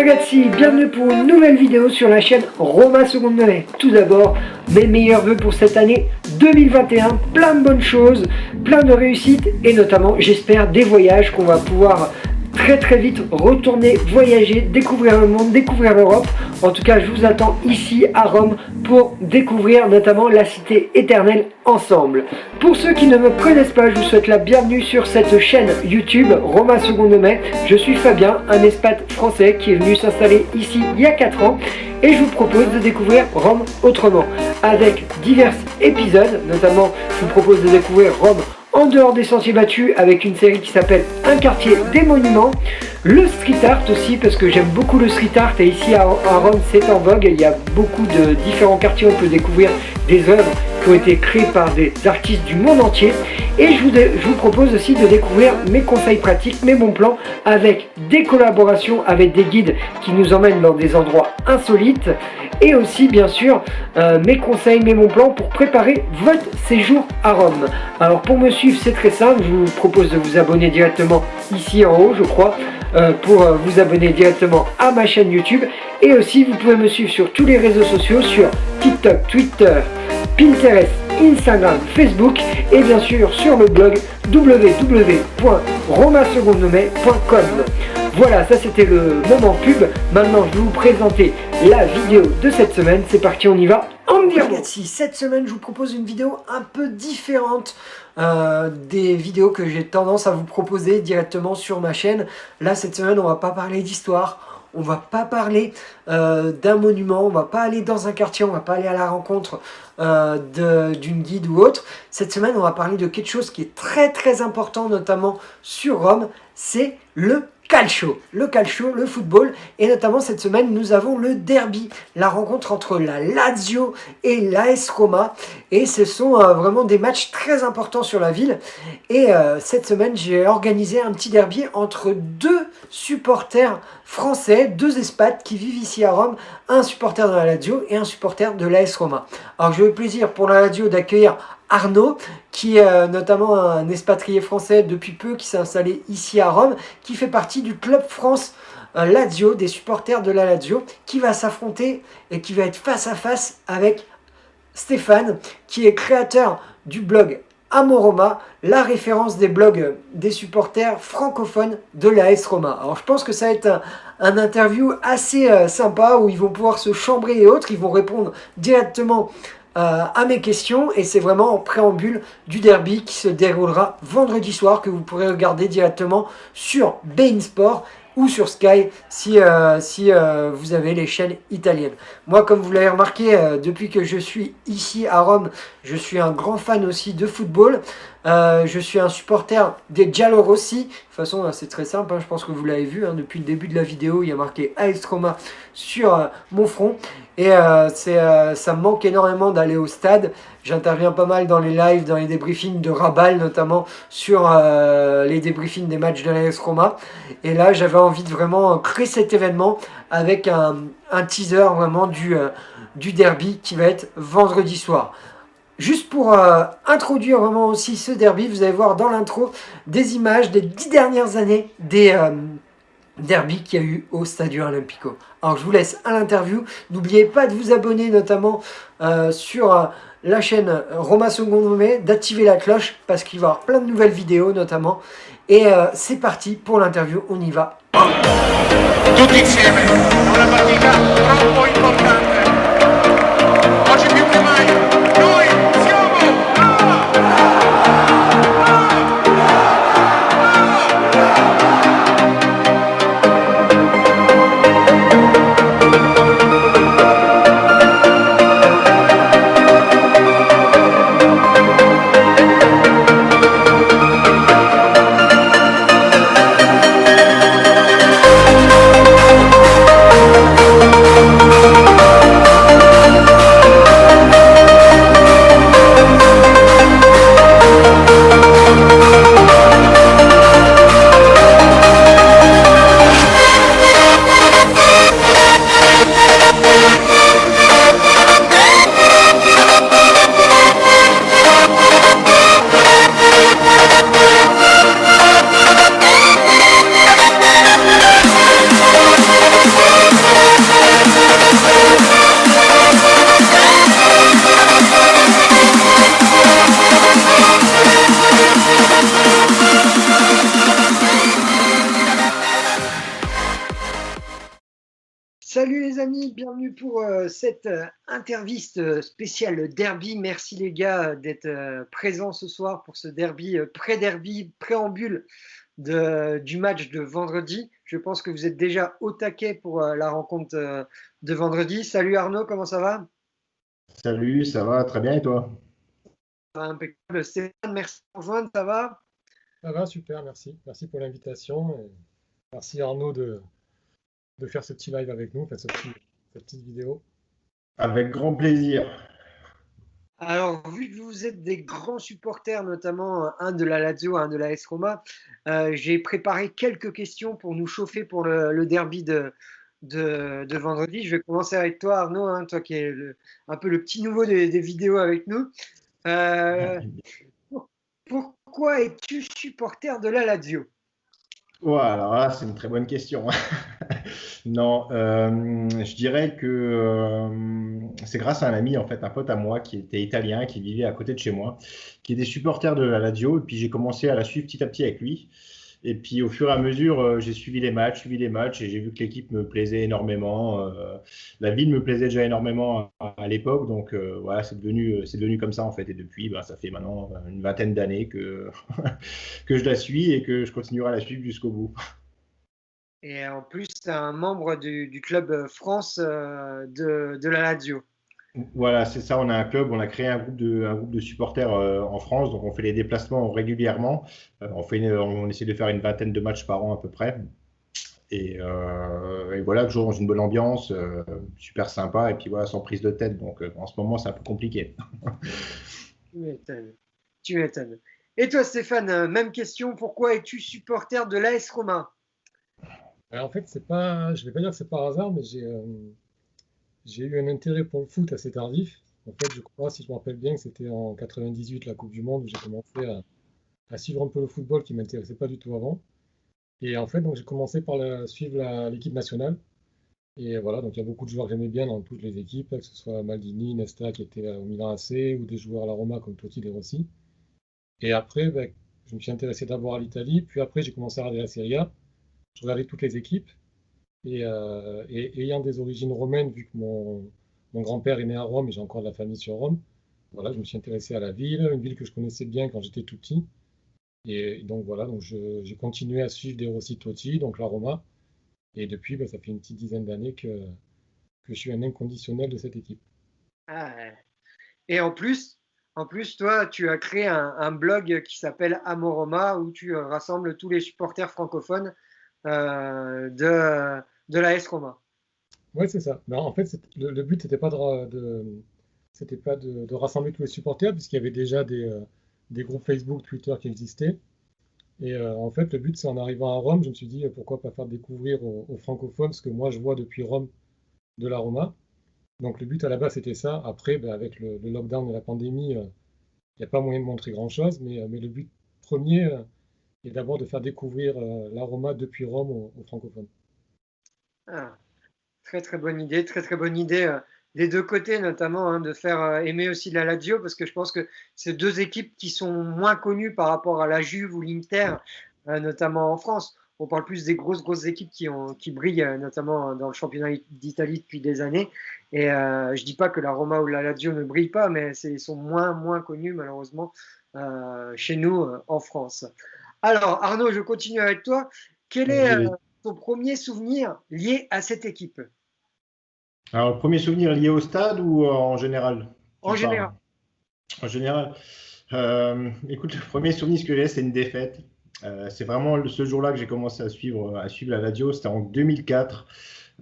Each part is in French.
ragazzi, bienvenue pour une nouvelle vidéo sur la chaîne Roma Seconde Monnaie. Tout d'abord, mes meilleurs vœux pour cette année 2021, plein de bonnes choses, plein de réussites et notamment, j'espère, des voyages qu'on va pouvoir très vite retourner, voyager, découvrir le monde, découvrir l'Europe. En tout cas, je vous attends ici à Rome pour découvrir notamment la cité éternelle ensemble. Pour ceux qui ne me connaissent pas, je vous souhaite la bienvenue sur cette chaîne YouTube Roma Seconde Monnaie. Je suis Fabien, un expat français qui est venu s'installer ici il y a 4 ans et je vous propose de découvrir Rome autrement avec divers épisodes. Notamment, je vous propose de découvrir Rome en dehors des sentiers battus avec une série qui s'appelle Un quartier des monuments, le street art aussi parce que j'aime beaucoup le street art et ici à Rome c'est en vogue, il y a beaucoup de différents quartiers, on peut découvrir des œuvres qui ont été créées par des artistes du monde entier et je vous propose aussi de découvrir mes conseils pratiques, mes bons plans avec des collaborations avec des guides qui nous emmènent dans des endroits insolites et aussi bien sûr mes conseils, mes bons plans pour préparer votre séjour à Rome. Alors pour me suivre c'est très simple, je vous propose de vous abonner directement ici en haut je crois pour vous abonner directement à ma chaîne YouTube et aussi vous pouvez me suivre sur tous les réseaux sociaux sur TikTok, Twitter, Pinterest, Instagram, Facebook et bien sûr sur le blog www.romasecondemonnaie.com. Voilà, ça c'était le moment pub. Maintenant je vais vous présenter la vidéo de cette semaine. C'est parti, on y va. Ragazzi, cette semaine je vous propose une vidéo un peu différente des vidéos que j'ai tendance à vous proposer directement sur ma chaîne. Là cette semaine on va pas parler d'histoire, on va pas parler d'un monument, on va pas aller dans un quartier, on va pas aller à la rencontre d'une guide ou autre. Cette semaine on va parler de quelque chose qui est très important notamment sur Rome, c'est le calcio, le football, et notamment cette semaine nous avons le derby, la rencontre entre la Lazio et l'AS Roma, et ce sont vraiment des matchs très importants sur la ville, et cette semaine j'ai organisé un petit derby entre deux supporters français, deux expats qui vivent ici à Rome, un supporter de la Lazio et un supporter de l'AS Roma. Alors j'ai eu le plaisir pour la Lazio d'accueillir Arnaud, qui est notamment un expatrié français depuis peu, qui s'est installé ici à Rome, qui fait partie du Club France Lazio, des supporters de la Lazio, qui va s'affronter et qui va être face à face avec Stéphane, qui est créateur du blog Amoroma, la référence des blogs des supporters francophones de l'AS Roma. Alors je pense que ça va être un interview assez sympa, où ils vont pouvoir se chambrer et autres, ils vont répondre directement à mes questions, et c'est vraiment en préambule du derby qui se déroulera vendredi soir, que vous pourrez regarder directement sur beIN Sport ou sur Sky si vous avez les chaînes italiennes. Moi, comme vous l'avez remarqué, depuis que je suis ici à Rome, je suis un grand fan aussi de football. Je suis un supporter des Giallorossi. De toute façon, c'est très simple, hein, je pense que vous l'avez vu, hein, depuis le début de la vidéo, il y a marqué AS Roma sur mon front. Et ça me manque énormément d'aller au stade. J'interviens pas mal dans les lives, dans les débriefings de Rabal, notamment sur les débriefings des matchs de l'AS Roma. Et là, j'avais envie de vraiment créer cet événement avec un teaser vraiment du derby qui va être vendredi soir. Juste pour introduire vraiment aussi ce derby, vous allez voir dans l'intro des images des 10 dernières années des derby qu'il y a eu au Stadio Olimpico. Alors je vous laisse à l'interview. N'oubliez pas de vous abonner notamment sur la chaîne Roma Seconde Monnaie, d'activer la cloche parce qu'il va y avoir plein de nouvelles vidéos notamment. Et c'est parti pour l'interview, on y va. Tutti insieme, una partita troppo importante. Oggi più che mai, noi siamo Salut les amis, bienvenue pour cette interviste spéciale derby. Merci les gars d'être présents ce soir pour ce derby, pré-derby, préambule du match de vendredi. Je pense que vous êtes déjà au taquet pour la rencontre de vendredi. Salut Arnaud, comment ça va? Salut, ça va très bien et toi? Impeccable. Stéphane, merci de nous rejoindre, ça va? Ça va, super, merci. Merci pour l'invitation. Et merci Arnaud de faire ce petit live avec nous, cette petite vidéo. Avec grand plaisir. Alors, vu que vous êtes des grands supporters, notamment un de la Lazio, un de la AS Roma, j'ai préparé quelques questions pour nous chauffer pour le derby de vendredi. Je vais commencer avec toi, Arnaud, hein, toi qui es un peu le petit nouveau des vidéos avec nous. Pourquoi es-tu supporter de la Lazio? Ouais, alors là, c'est une très bonne question. Non, je dirais que c'est grâce à un ami, en fait, un pote à moi qui était italien, qui vivait à côté de chez moi, qui était supporter de la Lazio. Et puis j'ai commencé à la suivre petit à petit avec lui. Et puis au fur et à mesure, j'ai suivi les matchs, et j'ai vu que l'équipe me plaisait énormément. La ville me plaisait déjà énormément à l'époque. Donc voilà, c'est devenu comme ça en fait. Et depuis, bah, ça fait maintenant une vingtaine d'années que, que je la suis et que je continuerai à la suivre jusqu'au bout. Et en plus, tu es un membre du club France de la Lazio. Voilà, c'est ça. On a un club, on a créé un groupe de supporters en France, donc on fait les déplacements régulièrement. On essaie de faire une vingtaine de matchs par an à peu près. Et voilà, toujours dans une bonne ambiance, super sympa, et puis voilà, sans prise de tête. Donc en ce moment, c'est un peu compliqué. Tu m'étonnes. Tu m'étonnes. Et toi, Stéphane, même question. Pourquoi es-tu supporter de l'AS Roma? Alors, en fait, je vais pas dire que c'est par hasard, mais j'ai eu un intérêt pour le foot assez tardif. En fait, je crois, si je me rappelle bien, que c'était en 98, la Coupe du Monde, où j'ai commencé à suivre un peu le football qui ne m'intéressait pas du tout avant. Et en fait, donc, j'ai commencé par suivre l'équipe nationale. Et voilà, donc il y a beaucoup de joueurs que j'aimais bien dans toutes les équipes, que ce soit Maldini, Nesta qui était au Milan AC, ou des joueurs à la Roma comme Totti, De Rossi. Et après, ben, je me suis intéressé d'abord à l'Italie, puis après j'ai commencé à regarder la Serie A. Je regardais toutes les équipes. Et ayant des origines romaines, vu que mon grand-père est né à Rome et j'ai encore de la famille sur Rome, voilà, je me suis intéressé à la ville, une ville que je connaissais bien quand j'étais tout petit. Et donc voilà, donc j'ai continué à suivre De Rossi, Totti, donc la Roma. Et depuis, ben, ça fait une petite dizaine d'années que je suis un inconditionnel de cette équipe. Ah, et en plus, toi, tu as créé un blog qui s'appelle Amo Roma, où tu rassembles tous les supporters francophones de l'AS Roma. Oui, c'est ça. Ben, en fait, le but, c'était pas de rassembler tous les supporters, puisqu'il y avait déjà des groupes Facebook, Twitter qui existaient. Et en fait, le but, c'est en arrivant à Rome, je me suis dit pourquoi pas faire découvrir aux francophones ce que moi je vois depuis Rome de la Roma. Donc le but à la base, c'était ça. Après, ben, avec le lockdown et la pandémie, il n'y a pas moyen de montrer grand-chose, mais le but premier est d'abord de faire découvrir la Roma depuis Rome aux francophones. Ah, très très bonne idée, très très bonne idée des deux côtés, notamment hein, de faire aimer aussi la Lazio, parce que je pense que c'est deux équipes qui sont moins connues par rapport à la Juve ou l'Inter, notamment en France. On parle plus des grosses équipes qui brillent, notamment dans le championnat d'Italie depuis des années. Et je dis pas que la Roma ou la Lazio ne brillent pas, mais ils sont moins connus malheureusement chez nous en France. Alors Arnaud, je continue avec toi. Quel est ton premier souvenir lié à cette équipe? Alors, le premier souvenir lié au stade ou en général? En général. En général. Écoute, le premier souvenir que j'ai, c'est une défaite. C'est vraiment ce jour-là que j'ai commencé à suivre la Lazio. C'était en 2004,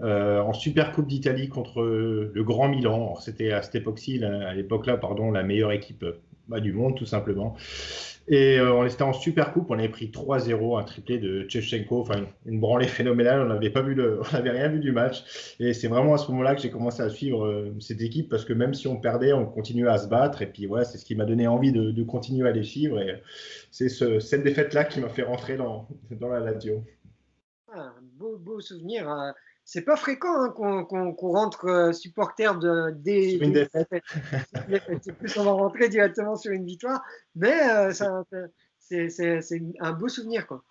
en Super Coupe d'Italie contre le Grand Milan. C'était à cette époque-là, pardon, la meilleure équipe du monde, tout simplement. Et on était en Super Coupe, on avait pris 3-0, un triplé de Shevchenko, enfin une branlée phénoménale, on n'avait rien vu du match. Et c'est vraiment à ce moment-là que j'ai commencé à suivre cette équipe, parce que même si on perdait, on continuait à se battre. Et puis ouais, c'est ce qui m'a donné envie de continuer à les suivre. Et c'est cette défaite-là qui m'a fait rentrer dans la Lazio. Ah, beau souvenir. C'est pas fréquent hein, qu'on rentre supporter des défaites. C'est plus on va rentrer directement sur une victoire, mais c'est un beau souvenir quoi.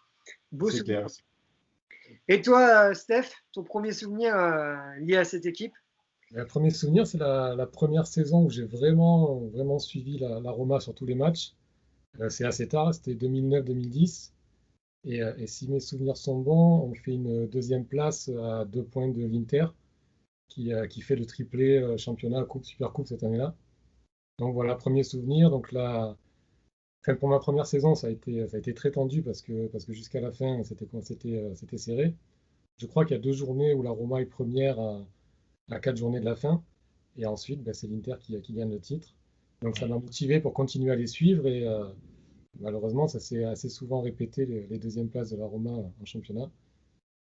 Beau souvenir. Clair. Et toi, Steph, ton premier souvenir lié à cette équipe? Le premier souvenir, c'est la première saison où j'ai vraiment suivi la Roma sur tous les matchs. C'est assez tard, c'était 2009-2010. Et si mes souvenirs sont bons, on fait une deuxième place à 2 points de l'Inter, qui fait le triplé championnat, coupe, super coupe cette année-là. Donc voilà, premier souvenir. Donc là, enfin, pour ma première saison, ça a été très tendu parce que jusqu'à la fin, c'était serré. Je crois qu'il y a 2 journées où la Roma est première à 4 journées de la fin. Et ensuite, ben, c'est l'Inter qui gagne le titre. Donc ça m'a motivé pour continuer à les suivre. Et malheureusement, ça s'est assez souvent répété, les deuxièmes places de la Roma en championnat.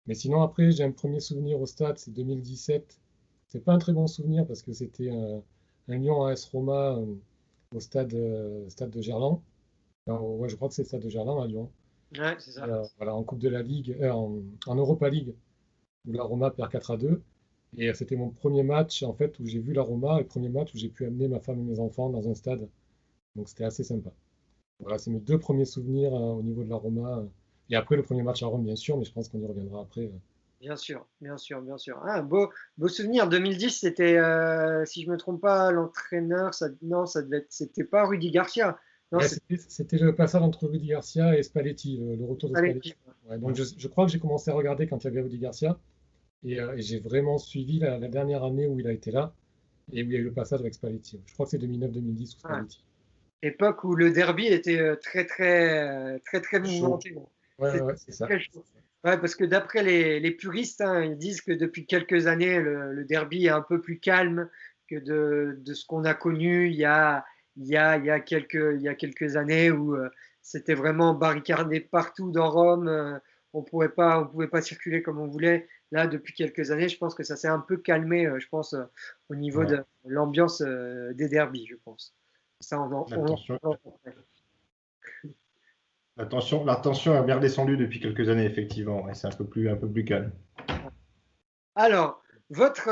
Mais sinon, après, j'ai un premier souvenir au stade, c'est 2017. C'est pas un très bon souvenir parce que c'était un Lyon AS Roma au stade de Gerland. Enfin, ouais, je crois que c'est le stade de Gerland à Lyon. Ouais, c'est Et, ça. voilà, en Coupe de la Ligue, en Europa League, où la Roma perd 4-2. Et c'était mon premier match en fait où j'ai vu la Roma et le premier match où j'ai pu amener ma femme et mes enfants dans un stade. Donc c'était assez sympa. Voilà, c'est mes 2 premiers souvenirs au niveau de la Roma. Et après le premier match à Rome, bien sûr, mais je pense qu'on y reviendra après. Bien sûr, bien sûr, bien sûr. Ah, beau souvenir. 2010, c'était, si je me trompe pas, l'entraîneur, non, c'était pas Rudy Garcia. Non, Ouais, c'était c'était le passage entre Rudy Garcia et Spalletti, le retour de Spalletti. Spalletti. Ouais, donc je crois que j'ai commencé à regarder quand il y avait Rudy Garcia et j'ai vraiment suivi la dernière année où il a été là et où il y a eu le passage avec Spalletti. Je crois que c'est 2009-2010 ou Ah, Spalletti. époque où le derby était très Chaud. mouvementé. Ouais, ouais, C'était ouais, c'est ça. très chaud. Ouais, parce que d'après les puristes, hein, ils disent que depuis quelques années, le derby est un peu plus calme que de ce qu'on a connu il y a quelques années où c'était vraiment barricadé partout dans Rome. On pouvait pas circuler comme on voulait. Là, depuis quelques années, je pense que ça s'est un peu calmé, je pense, au niveau Ouais. de l'ambiance des derbies, je pense. Ça, L'attention, on- l'attention est bien descendue depuis quelques années, effectivement. Ouais, c'est un peu plus calme. Alors, votre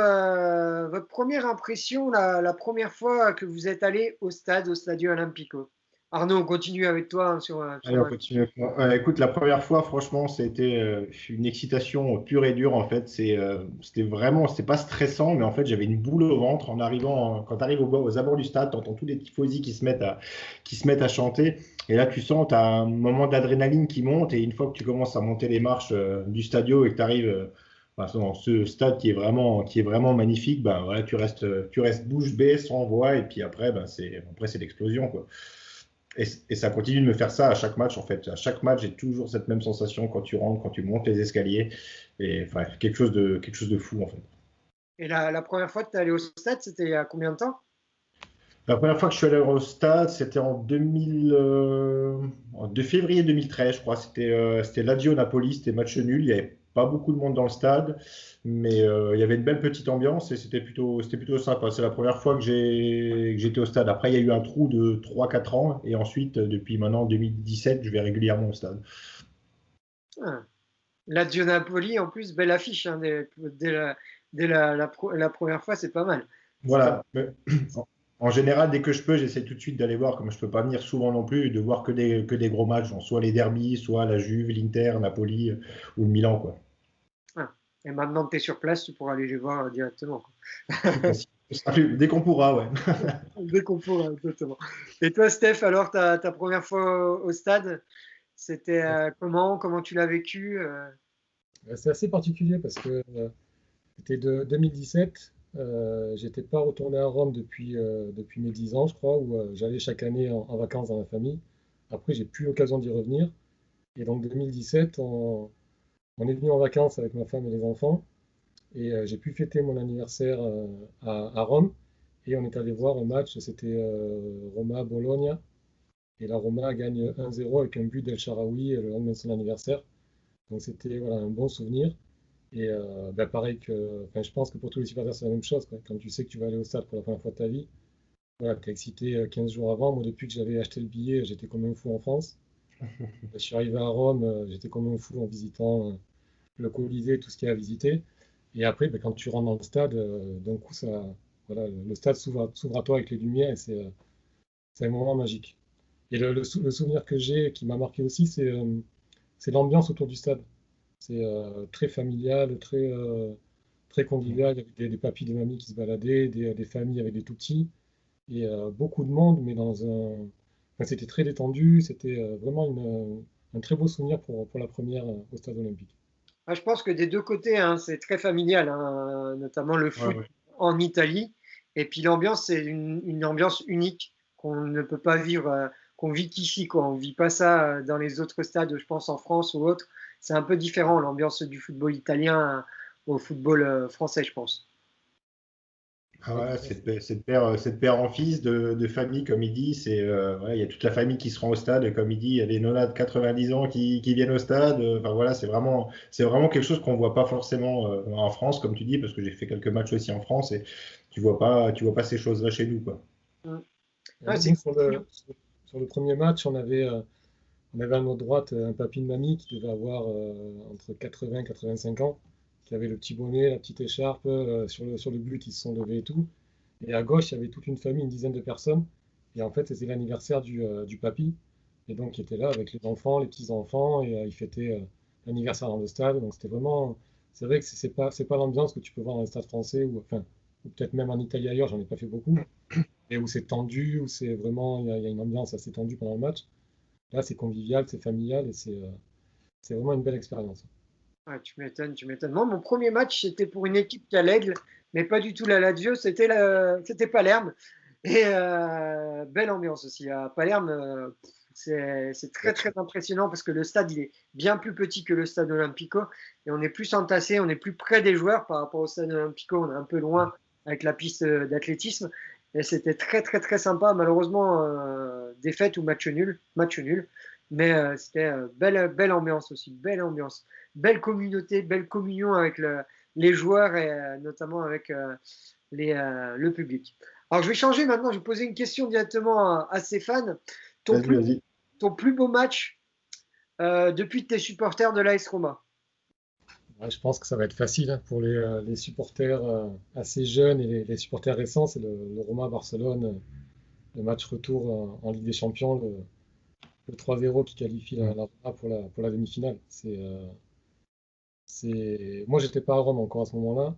première impression, la première fois que vous êtes allé au stade, au Stadio Olimpico. Arnaud, on continue avec toi hein, Allez, on continue. Écoute, la première fois, franchement, c'était une excitation pure et dure. En fait, c'était vraiment, c'était pas stressant, mais en fait, j'avais une boule au ventre en arrivant. Quand tu arrives aux abords du stade, tu entends tous les tifosi qui se mettent à chanter. Et là, tu sens, tu as un moment d'adrénaline qui monte. Et une fois que tu commences à monter les marches du stadio et que tu arrives dans ce stade qui est vraiment magnifique, ben, voilà, tu restes bouche bée, sans voix. Et puis après, ben, c'est l'explosion, quoi. Et ça continue de me faire ça à chaque match, en fait. À chaque match, j'ai toujours cette même sensation quand tu rentres, quand tu montes les escaliers. Et enfin, quelque chose de fou, en fait. Et la première fois que tu es allé au stade, c'était il y a combien de temps? La première fois que je suis allé au stade, c'était en 2 février 2013, je crois. C'était Lazio-Napoli, c'était match nul. Il n'y avait pas beaucoup de monde dans le stade, mais il y avait une belle petite ambiance et c'était plutôt sympa. C'est la première fois que j'étais au stade. Après, il y a eu un trou de 3 4 ans et ensuite, depuis maintenant 2017, je vais régulièrement au stade. Ah. Lazio Napoli, en plus, belle affiche hein, dès la première fois, c'est pas mal. C'est pas mal. Voilà. Mais, en général, dès que je peux, j'essaie tout de suite d'aller voir, comme je peux pas venir souvent non plus, de voir que des gros matchs, genre soit les derbies, soit la Juve, l'Inter, Napoli ou le Milan, quoi. Ah. Et maintenant que tu es sur place, tu pourras aller les voir directement. Plus facile. Dès qu'on pourra, ouais. Dès qu'on pourra, exactement. Et toi, Steph, alors ta première fois au stade, c'était comment tu l'as vécu C'est assez particulier parce que c'était de 2017. J'étais pas retourné à Rome depuis mes 10 ans, je crois, où j'allais chaque année en vacances dans la famille. Après, j'ai plus l'occasion d'y revenir. Et donc 2017, on est venu en vacances avec ma femme et les enfants. Et j'ai pu fêter mon anniversaire à Rome. Et on est allé voir un match, c'était Roma-Bologna. Et la Roma gagne 1-0 avec un but d'El Shaarawy le lendemain de son anniversaire. Donc c'était voilà, un bon souvenir. Et bah, pareil que, enfin, je pense que pour tous les supporters, c'est la même chose, quoi. Quand tu sais que tu vas aller au stade pour la première fois de ta vie, voilà, tu es excité 15 jours avant. Moi, depuis que j'avais acheté le billet, j'étais comme un fou en France. Je suis arrivé à Rome, j'étais comme un fou en visitant le Colisée, tout ce qu'il y a à visiter. Et après, bah, quand tu rentres dans le stade, d'un coup, voilà, le stade s'ouvre à toi avec les lumières et c'est un moment magique. Et le souvenir que j'ai, qui m'a marqué aussi, c'est l'ambiance autour du stade. C'est très familial, très convivial, avec des papis, des mamies qui se baladaient, des familles avec des tout petits, et beaucoup de monde, mais enfin, c'était très détendu, c'était vraiment un très beau souvenir pour la première au stade olympique. Ah, je pense que des deux côtés, hein, c'est très familial, hein, notamment le Ouais, foot ouais. en Italie. Et puis l'ambiance, c'est une ambiance unique qu'on ne peut pas vivre, qu'on vit qu'ici, quoi. On ne vit pas ça dans les autres stades, je pense en France ou autre. C'est un peu différent, l'ambiance du football italien au football français, je pense. Ah, Ouais, voilà, tout à fait. cette père en fils de famille, comme il dit, voilà, il y a toute la famille qui se rend au stade, et comme il dit, il y a des nonas de 90 ans qui viennent au stade. Enfin, voilà, c'est vraiment quelque chose qu'on voit pas forcément en France, comme tu dis, parce que j'ai fait quelques matchs aussi en France et tu vois pas ces choses-là chez nous, quoi. Mm. Ah, Nous, c'est nous, sur le premier match, on avait à notre droite un papy, une mamie qui devait avoir entre 80 et 85 ans, qui avait le petit bonnet, la petite écharpe, sur le but, ils se sont levés et tout. Et à gauche, il y avait toute une famille, une dizaine de personnes. Et en fait, c'était l'anniversaire du papy. Et donc, il était là avec les enfants, les petits-enfants, et il fêtait l'anniversaire dans le stade. Donc, c'était vraiment. C'est vrai que c'est pas l'ambiance que tu peux voir dans les stades français, ou, enfin, ou peut-être même en Italie ailleurs, j'en ai pas fait beaucoup, et où c'est tendu, où c'est vraiment. Il y a une ambiance assez tendue pendant le match. Là, c'est convivial, c'est familial, et c'est vraiment une belle expérience. Ouais, tu m'étonnes, tu m'étonnes. Moi, mon premier match, c'était pour une équipe qui a l'Aigle, mais pas du tout la Lazio, c'était Palerme. Et belle ambiance aussi. À Palerme, c'est très très impressionnant parce que le stade il est bien plus petit que le stade Olimpico et on est plus entassé, on est plus près des joueurs par rapport au stade Olimpico, on est un peu loin avec la piste d'athlétisme. Et c'était très très très sympa. Malheureusement, défaite ou match nul. Mais c'était belle ambiance aussi, belle ambiance, belle communauté, belle communion avec les joueurs et notamment avec le public. Alors, je vais changer maintenant. Je vais poser une question directement à Stéphane. Ton Vas-y, plus, vas-y. ton plus beau match depuis que tu es supporter de l'AS Roma? Ouais, je pense que ça va être facile hein, pour les supporters assez jeunes et les supporters récents. C'est le Roma-Barcelone, le match retour en Ligue des Champions, le 3-0 qui qualifie la Roma pour la demi-finale. Moi, j'étais pas à Rome encore à ce moment-là.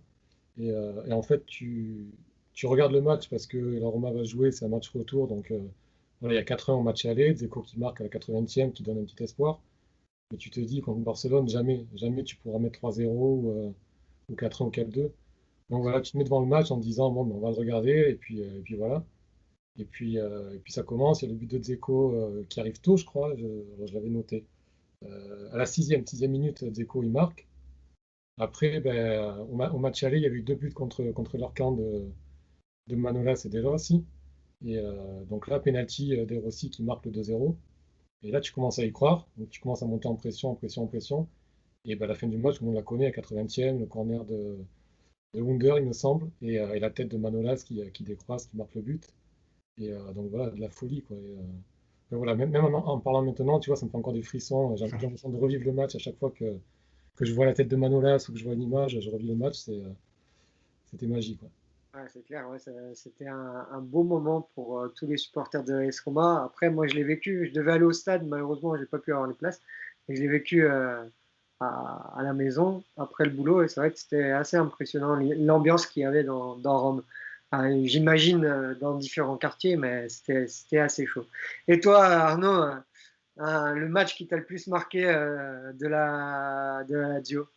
Et en fait, tu regardes le match parce que la Roma va jouer, c'est un match retour. Donc, voilà, il y a 4-1 au match aller, Dzeko qui marque à la 80e, qui donne un petit espoir. Mais tu te dis, contre Barcelone, jamais tu pourras mettre 3-0 ou 4-1 ou 4-2. Donc voilà, tu te mets devant le match en te disant, bon, ben, on va le regarder, et puis voilà. Et puis ça commence, il y a le but de Dzeko qui arrive tôt, je crois, je l'avais noté. À la sixième minute, Dzeko, il marque. Après, ben, au match aller, il y a eu deux buts contre leur camp de Manolas et De Rossi. Et donc là, penalty De Rossi qui marque le 2-0. Et là, tu commences à y croire. Donc tu commences à monter en pression, en pression, en pression. Et ben, à la fin du match, tout le monde la connaît, à 80e, le corner de Wunder, il me semble. Et la tête de Manolas qui décroise, qui marque le but. Et donc voilà, de la folie, quoi. Ben voilà, même en parlant maintenant, tu vois, ça me fait encore des frissons. J'ai l'impression de revivre le match à chaque fois que je vois la tête de Manolas ou que je vois une image, je revis le match, c'était magique, quoi. Ouais, c'est clair, ouais, c'était un beau moment pour tous les supporters de l'AS Roma. Après, moi, je l'ai vécu. Je devais aller au stade, malheureusement, j'ai pas pu avoir les places. Mais je l'ai vécu à la maison après le boulot. Et c'est vrai que c'était assez impressionnant l'ambiance qu'il y avait dans Rome. J'imagine dans différents quartiers, mais c'était assez chaud. Et toi, Arnaud, le match qui t'a le plus marqué de la Lazio?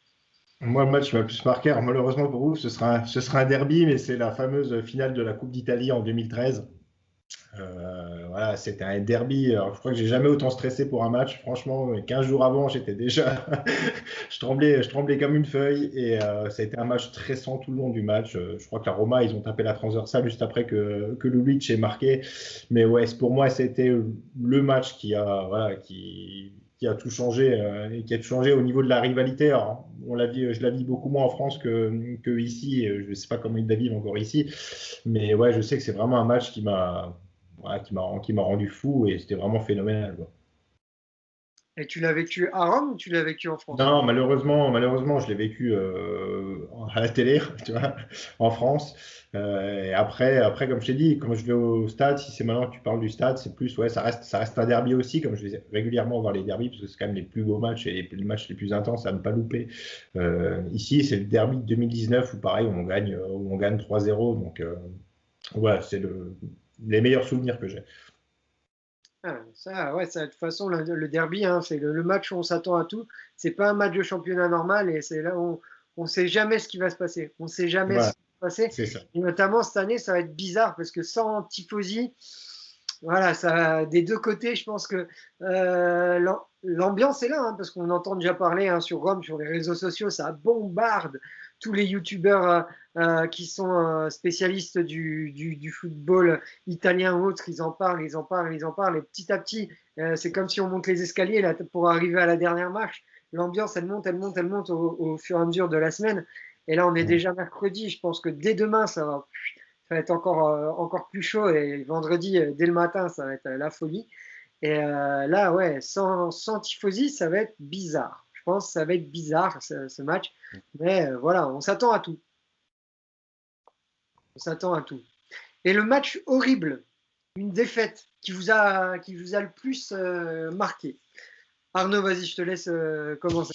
Moi, le match qui m'a le plus marqué, alors malheureusement pour vous, ce sera un derby, mais c'est la fameuse finale de la Coupe d'Italie en 2013. Voilà, c'était un derby. Alors, je crois que j'ai jamais autant stressé pour un match. Franchement, 15 jours avant, j'étais déjà, je tremblais comme une feuille. Et ça a été un match stressant tout le long du match. Je crois que la Roma, ils ont tapé la transversale juste après que Lulic ait marqué. Mais ouais, pour moi, c'était le match voilà, qui a tout changé et qui a tout changé au niveau de la rivalité. Alors, je la vis beaucoup moins en France que ici. Je ne sais pas comment ils la vivent encore ici. Mais ouais, je sais que c'est vraiment un match qui m'a rendu fou et c'était vraiment phénoménal, quoi. Et tu l'as vécu à Rome ou tu l'as vécu en France? Non, malheureusement, je l'ai vécu à la télé, tu vois, en France. Et après, comme je t'ai dit, quand je vais au stade, si c'est maintenant que tu parles du stade, c'est plus, ouais, ça reste un derby aussi, comme je vais régulièrement voir les derbys, parce que c'est quand même les plus beaux matchs et les matchs les plus intenses à ne pas louper. Ici, c'est le derby de 2019 où pareil, où on gagne 3-0. Donc, voilà, c'est les meilleurs souvenirs que j'ai. Ah, ça, ouais, ça, de toute façon, le derby, hein, c'est le match où on s'attend à tout. C'est pas un match de championnat normal et c'est là où on sait jamais ce qui va se passer. On sait jamais ce Voilà, qui va se passer. c'est ça. Et notamment cette année, ça va être bizarre parce que sans tifosi, voilà, ça, des deux côtés, je pense que l'ambiance est là, hein, parce qu'on entend déjà parler hein, sur Rome, sur les réseaux sociaux, ça bombarde tous les youtubeurs qui sont spécialistes du football italien ou autre, ils en parlent, ils en parlent, ils en parlent, et petit à petit, c'est comme si on monte les escaliers là, pour arriver à la dernière marche. L'ambiance, elle monte, elle monte, elle monte au fur et à mesure de la semaine. Et là, on est déjà mercredi, je pense que dès demain, ça va être encore plus chaud et vendredi, dès le matin, ça va être la folie. Et là, ouais, sans tifosi, ça va être bizarre. Je pense que ça va être bizarre ce match. Mais voilà, on s'attend à tout. On s'attend à tout. Et le match horrible, une défaite qui vous a le plus marqué. Arnaud, vas-y, je te laisse commencer.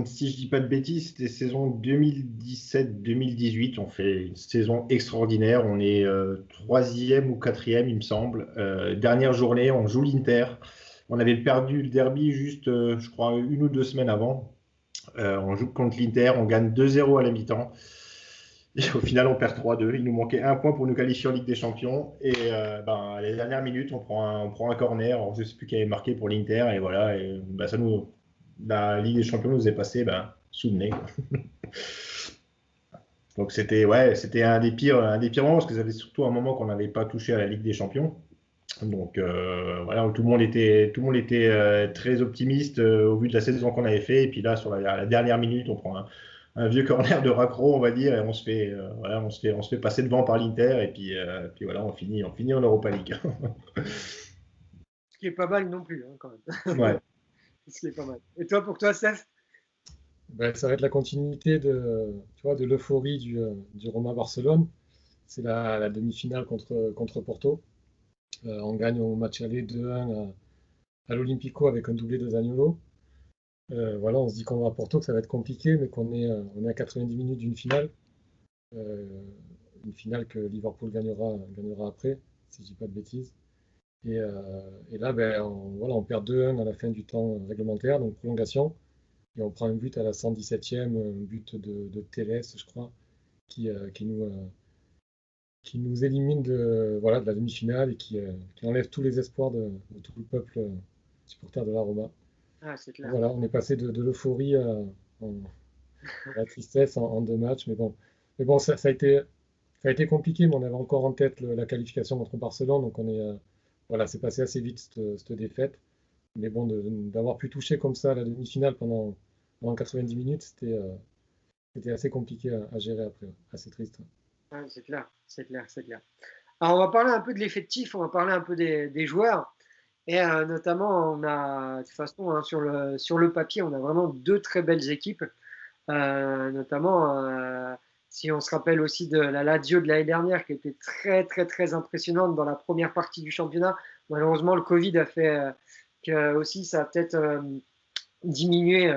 Si je dis pas de bêtises, c'était saison 2017-2018. On fait une saison extraordinaire. On est troisième ou quatrième, il me semble. Dernière journée, on joue l'Inter. On avait perdu le derby juste, je crois, 1 ou 2 semaines avant. On joue contre l'Inter. On gagne 2-0 à la mi-temps. Et au final, on perd 3-2. Il nous manquait un point pour nous qualifier en Ligue des Champions. Et les dernières minutes, on prend un corner. Alors, je ne sais plus qui avait marqué pour l'Inter. Et voilà. Et, la Ligue des Champions nous est passée sous le nez, quoi. Donc c'était un des pires moments parce que ça faisait surtout un moment qu'on n'avait pas touché à la Ligue des Champions. Donc voilà, tout le monde était très optimiste au vu de la saison qu'on avait fait. Et puis là, sur la dernière minute, on prend un vieux corner de raccro, on va dire, et on se fait passer devant par l'Inter. Et puis voilà, on finit en Europa League. Ce qui est pas mal non plus, hein, quand même. Ouais. Ce qui est pas mal. Et toi, pour toi, Steph? Ben, ça va être la continuité tu vois, de l'euphorie du Roma Barcelone. C'est la demi-finale contre Porto. On gagne au match aller 2-1 à l'Olympico avec un doublé de Zaniolo. Voilà, on se dit qu'on va à Porto, que ça va être compliqué, mais qu'on est à 90 minutes d'une finale. Une finale que Liverpool gagnera après, si je dis pas de bêtises. Et là, voilà, on perd 2-1 à la fin du temps réglementaire, donc prolongation. Et on prend un but à la 117e, un but de Telles, je crois, qui, euh, qui nous, euh, qui nous élimine voilà, de la demi-finale et qui enlève tous les espoirs de tout le peuple supporter de la Roma. Ah, c'est clair. Voilà, on est passé de l'euphorie à la tristesse en 2 matchs. Mais bon, ça a été compliqué, mais on avait encore en tête la qualification contre Barcelone. Donc voilà, c'est passé assez vite cette défaite. Mais bon, d'avoir pu toucher comme ça la demi-finale pendant 90 minutes, c'était assez compliqué à gérer après. Assez triste. Ouais, c'est clair, c'est clair, c'est clair. Alors, on va parler un peu de l'effectif, on va parler un peu des joueurs. Et notamment, on a, de toute façon, hein, sur le papier, on a vraiment deux très belles équipes. Notamment, si on se rappelle aussi de la Lazio de l'année dernière, qui était très, très, très impressionnante dans la première partie du championnat. Malheureusement, le Covid a fait que aussi ça a peut-être diminué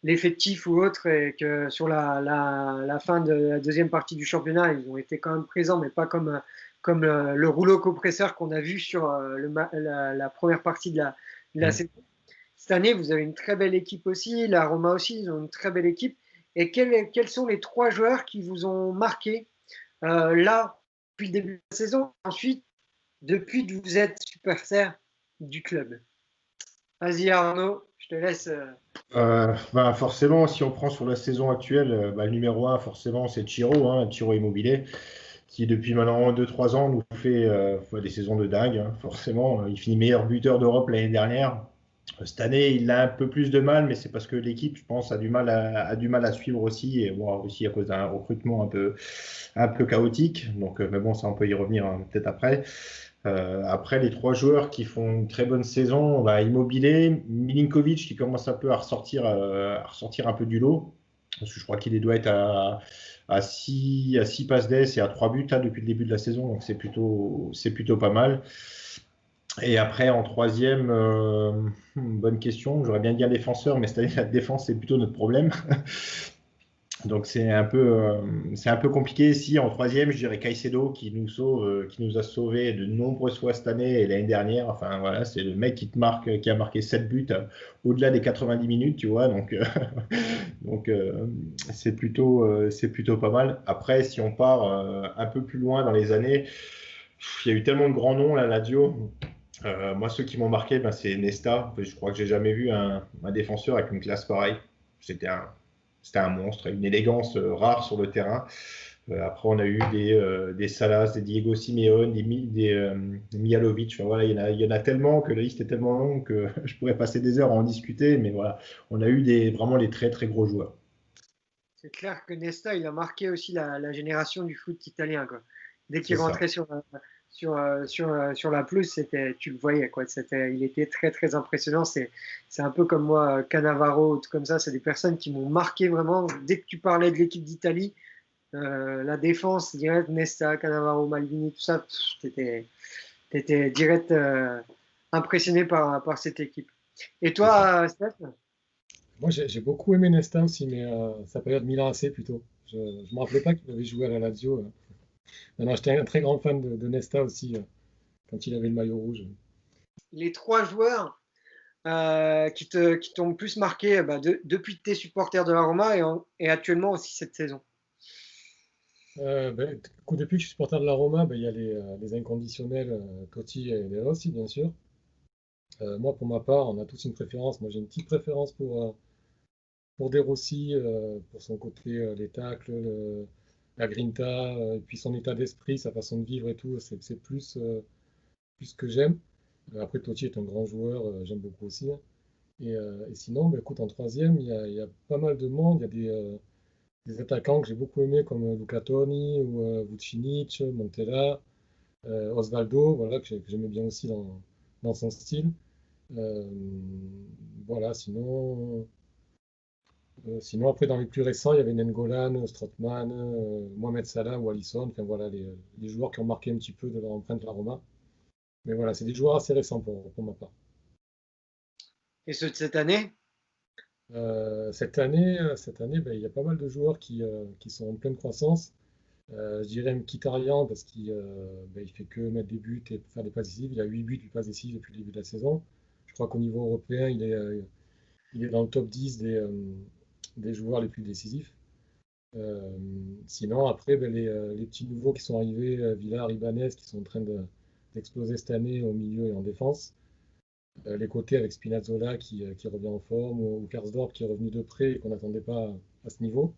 l'effectif ou autre, et que sur la fin de la deuxième partie du championnat, ils ont été quand même présents, mais pas comme le rouleau compresseur qu'on a vu sur la première partie de la saison. Cette année, vous avez une très belle équipe aussi, la Roma aussi, ils ont une très belle équipe. Et quels sont les 3 joueurs qui vous ont marqué là, depuis le début de la saison, ensuite, depuis que vous êtes supporter du club? Vas-y Arnaud, je te laisse. Forcément, si on prend sur la saison actuelle, le numéro 1, forcément, c'est Ciro Immobilier, qui depuis maintenant 2-3 ans nous fait des saisons de dingue, hein, forcément. Il finit meilleur buteur d'Europe l'année dernière. Cette année, il a un peu plus de mal, mais c'est parce que l'équipe, je pense, a du mal à suivre aussi, et bon, aussi à cause d'un recrutement un peu chaotique. Donc, mais bon, ça, on peut y revenir peut-être après. Après, les trois joueurs qui font une très bonne saison, on va Immobilier, Milinkovic qui commence un peu à ressortir un peu du lot. Parce que je crois qu'il doit être à 6 passes d'ess et à 3 buts là, depuis le début de la saison. Donc c'est plutôt pas mal. Et après, en troisième, bonne question. J'aurais bien dit un défenseur, mais cette année, la défense, c'est plutôt notre problème. Donc c'est un peu compliqué. Si en troisième, je dirais Caicedo qui nous a sauvés de nombreuses fois cette année et l'année dernière. Enfin voilà, c'est le mec qui a marqué 7 buts au-delà des 90 minutes, tu vois. Donc, donc c'est plutôt pas mal. Après, si on part un peu plus loin dans les années, il y a eu tellement de grands noms là, Lazio. Moi, ceux qui m'ont marqué, ben, c'est Nesta. Je crois que j'ai jamais vu un défenseur avec une classe pareille. C'était un, c'était un monstre, une élégance rare sur le terrain. Après, on a eu des Salas, des Diego Simeone, des Mihalovic. Enfin, voilà, il y en a tellement que la liste est tellement longue que je pourrais passer des heures à en discuter. Mais voilà, on a eu vraiment les très très gros joueurs. C'est clair que Nesta, il a marqué aussi la génération du foot italien, quoi. Dès qu'il C'est ça. rentrait sur la pelouse, tu le voyais, quoi. Il était très, très impressionnant. C'est un peu comme moi, Cannavaro, tout comme ça. C'est des personnes qui m'ont marqué vraiment. Dès que tu parlais de l'équipe d'Italie, la défense, direct, Nesta, Cannavaro, Maldini, tout ça, t'étais direct impressionné par cette équipe. Et C'est ça. toi, Steph? Moi, j'ai beaucoup aimé Nesta aussi, mais sa période Milan AC plutôt. Je ne me rappelais pas qu'il avait joué à la Lazio. Non, non, j'étais un très grand fan de Nesta aussi, quand il avait le maillot rouge. Les trois joueurs qui t'ont le plus marqué bah, depuis que tu es supporter de la Roma et actuellement aussi cette saison? Du coup, depuis que je suis supporter de la Roma, ben, il y a les inconditionnels Totti et De Rossi, bien sûr. Moi, pour ma part, on a tous une préférence. Moi, j'ai une petite préférence pour De Rossi, pour son côté, les tacles, la grinta, et puis son état d'esprit, sa façon de vivre et tout. C'est plus ce que j'aime. Après, Totti est un grand joueur, j'aime beaucoup aussi, hein. Et sinon, ben, écoute, en troisième, il y a pas mal de monde. Il y a des attaquants que j'ai beaucoup aimés comme Luca Toni ou Vucinic, Montella, Osvaldo, voilà, que j'aimais bien aussi dans son style. Euh, voilà, sinon après dans les plus récents, il y avait Nengolan, Strootman, Mohamed Salah ou Alisson, enfin voilà les joueurs qui ont marqué un petit peu de leur empreinte la Roma. Mais voilà, c'est des joueurs assez récents pour ma part. Et ceux de cette année? Cette année, ben, il y a pas mal de joueurs qui sont en pleine croissance. Je dirais Mkhitaryan parce qu'il fait que mettre des buts et faire des passes décisives. Il a 8 buts, 8 passes décisives depuis le début de la saison. Je crois qu'au niveau européen, il est dans le top 10 des joueurs les plus décisifs. Euh, Sinon, après, ben, les petits nouveaux qui sont arrivés, Villar, Ibanez, qui sont en train d'exploser cette année au milieu et en défense. Les côtés avec Spinazzola qui revient en forme, ou Karsdorp qui est revenu de près et qu'on n'attendait pas à ce niveau.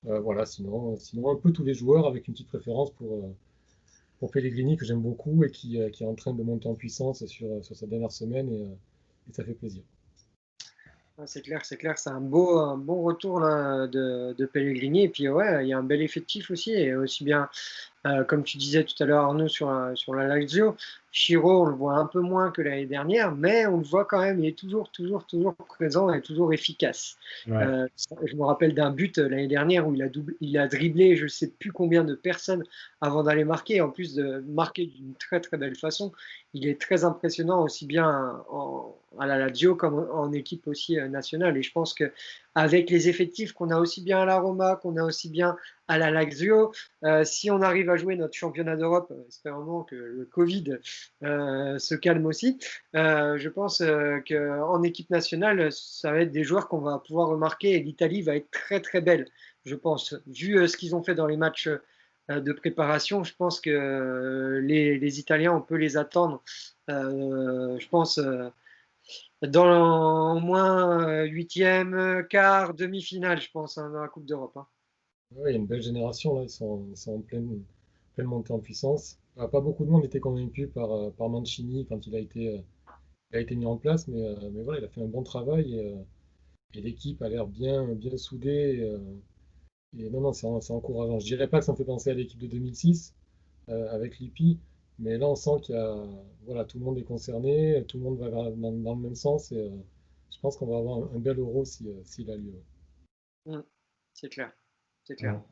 Voilà, sinon un peu tous les joueurs avec une petite préférence pour Pellegrini que j'aime beaucoup et qui est en train de monter en puissance sur cette dernière semaine et ça fait plaisir. Ah, c'est clair, c'est un bon retour là, de Pellegrini. Et puis ouais, il y a un bel effectif aussi, et aussi bien, comme tu disais tout à l'heure Arnaud sur la Lazio, Chiro, on le voit un peu moins que l'année dernière, mais on le voit quand même, il est toujours présent et toujours efficace. Ouais. Je me rappelle d'un but l'année dernière où il a dribblé je ne sais plus combien de personnes avant d'aller marquer, en plus de marquer d'une très très belle façon. Il est très impressionnant aussi bien à la Lazio comme en équipe aussi nationale. Et je pense que avec les effectifs qu'on a aussi bien à la Roma, qu'on a aussi bien à la Lazio, si on arrive à jouer notre championnat d'Europe, espérons que le Covid se calme aussi, je pense qu'en équipe nationale, ça va être des joueurs qu'on va pouvoir remarquer et l'Italie va être très très belle, je pense. Vu ce qu'ils ont fait dans les matchs de préparation, je pense que les Italiens, on peut les attendre, je pense, dans au moins huitième, quart, demi-finale, je pense, hein, dans la Coupe d'Europe, hein. Ouais, il y a une belle génération là, ils sont en pleine montée en puissance. Pas beaucoup de monde était convaincu par Mancini quand il a été mis en place, mais voilà, il a fait un bon travail et l'équipe a l'air bien soudée. Et non, non, c'est encourageant. Je dirais pas que ça me fait penser à l'équipe de 2006 avec Lippi, Mais là, on sent qu'il y a, voilà, tout le monde est concerné, tout le monde va dans le même sens et je pense qu'on va avoir un bel Euro s'il a lieu. Mm. C'est clair, c'est clair. Mm.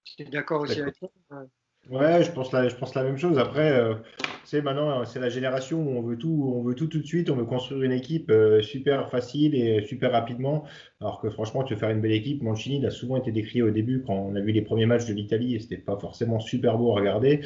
Tu es d'accord aussi D'accord. avec ça? Ouais. Ouais, je pense la même chose. Après, tu sais, maintenant, c'est la génération où on veut tout de suite. On veut construire une équipe super facile et super rapidement. Alors que franchement, tu veux faire une belle équipe. Mancini, il a souvent été décrié au début quand on a vu les premiers matchs de l'Italie et c'était pas forcément super beau à regarder.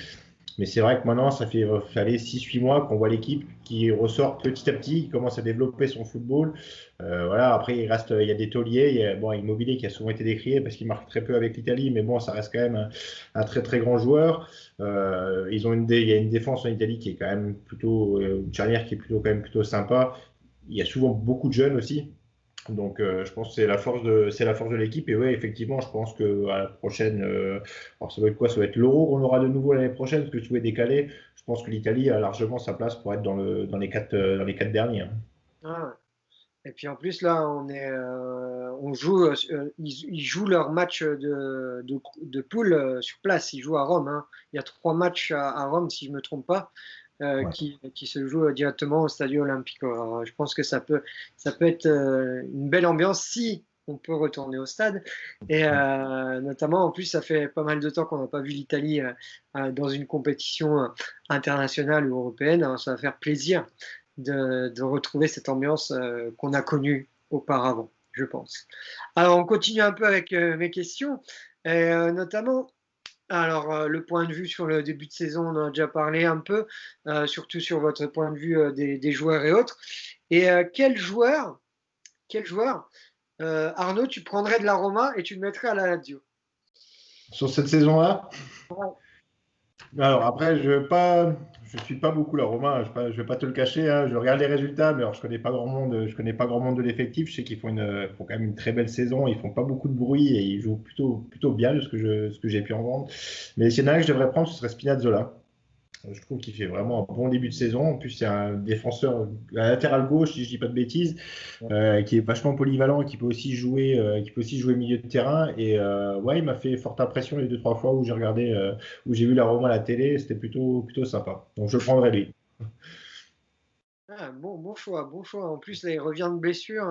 Mais c'est vrai que maintenant, ça fait aller 6-8 mois qu'on voit l'équipe qui ressort petit à petit, qui commence à développer son football. Voilà, après, il y a des tauliers, il y a bon, Immobilier qui a souvent été décrié parce qu'il marque très peu avec l'Italie, mais bon, ça reste quand même un très très grand joueur. Il y a une défense en Italie qui est quand même plutôt, une charnière qui est plutôt quand même plutôt sympa. Il y a souvent beaucoup de jeunes aussi. Donc, je pense que c'est la force de l'équipe. Et ouais, effectivement, je pense que à la prochaine, alors ça va être quoi? Ça va être l'Euro qu'on aura de nouveau l'année prochaine, parce que tout est décalé. Je pense que l'Italie a largement sa place pour être dans les quatre derniers, hein. Ah, ouais. Et puis en plus, là, on joue, ils jouent leur match de poule sur place. Ils jouent à Rome, hein. Il y a 3 matchs à Rome, si je ne me trompe pas, Ouais. qui se jouent directement au Stadio Olimpico. Alors, je pense que ça peut être une belle ambiance si on peut retourner au stade. Et notamment, en plus, ça fait pas mal de temps qu'on n'a pas vu l'Italie dans une compétition internationale ou européenne. Alors, ça va faire plaisir de retrouver cette ambiance qu'on a connue auparavant, je pense. Alors, on continue un peu avec mes questions, notamment, alors le point de vue sur le début de saison, on en a déjà parlé un peu, surtout sur votre point de vue des joueurs et autres. Et quel joueur Arnaud, tu prendrais de la Roma et tu le mettrais à la Lazio? Sur cette saison-là, alors après, je suis pas beaucoup la Romain, je vais pas te le cacher, hein. Je regarde les résultats, mais alors je connais pas grand monde de l'effectif. Je sais qu'ils font quand même une très belle saison, ils font pas beaucoup de bruit et ils jouent plutôt bien de ce que j'ai pu en vendre. Mais s'il y en a un que je devrais prendre, ce serait Spinazzola. Je trouve qu'il fait vraiment un bon début de saison. En plus, c'est un défenseur à latéral gauche, si je dis pas de bêtises, qui est vachement polyvalent, qui peut aussi jouer milieu de terrain. Et ouais, il m'a fait forte impression les 2-3 fois où j'ai regardé, où j'ai vu la Roma à la télé. C'était plutôt sympa. Donc je prendrai lui. Ah, bon choix, bon choix. En plus, là, il revient de blessure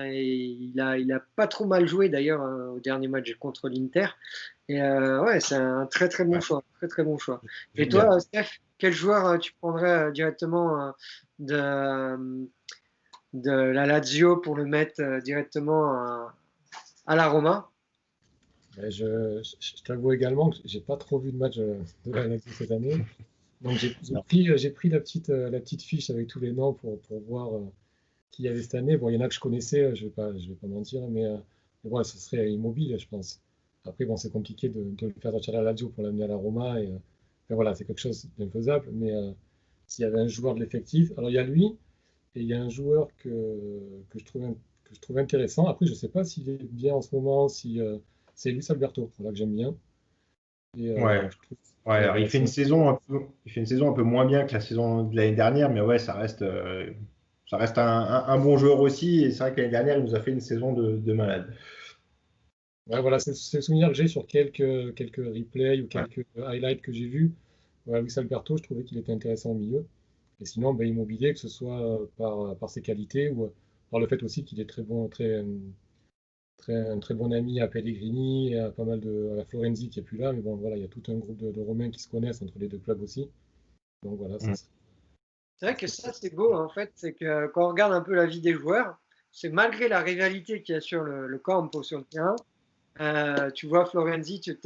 et il a pas trop mal joué d'ailleurs au dernier match contre l'Inter. Et ouais, c'est un très très bon Ouais, choix, très très bon choix. Et j'aime bien. toi, Steph, quel joueur tu prendrais directement de, de la Lazio pour le mettre directement à la Roma? Mais je t'avoue également que j'ai pas trop vu de match de la Lazio cette année. Donc Non. j'ai pris la petite fiche avec tous les noms pour voir qui y avait cette année. Bon, il y en a que je connaissais, je vais pas mentir, mais bon, ce serait Immobile, je pense. Après, bon, c'est compliqué de le faire sortir à la Lazio pour l'amener à la Roma. Enfin, voilà, c'est quelque chose d'infaisable. Mais s'il y avait un joueur de l'effectif, alors il y a lui, et il y a un joueur que je trouve intéressant. Après, je ne sais pas s'il est bien en ce moment, si c'est Luis Alberto, voilà, que j'aime bien. Et Ouais. je trouve Ouais, que alors il fait une saison un peu moins bien que la saison de l'année dernière, mais ouais, ça reste un bon joueur aussi. Et c'est vrai que l'année dernière, il nous a fait une saison de malade. ouais, voilà, c'est le souvenir que j'ai sur quelques replays ou Ouais. quelques highlights que j'ai vus. Voilà, Luis Alberto, je trouvais qu'il était intéressant au milieu. Et sinon, ben, Immobilier, que ce soit par ses qualités ou par le fait aussi qu'il est très bon, un très bon ami à Pellegrini, et à pas mal à la Florenzi qui est plus là. Mais bon, voilà, il y a tout un groupe de Romains qui se connaissent entre les deux clubs aussi. Donc voilà, Mm. C'est vrai que ça, c'est beau en fait, c'est que quand on regarde un peu la vie des joueurs, c'est malgré la rivalité qu'il y a sur le campo, sur le terrain. Tu vois Florenzi, tu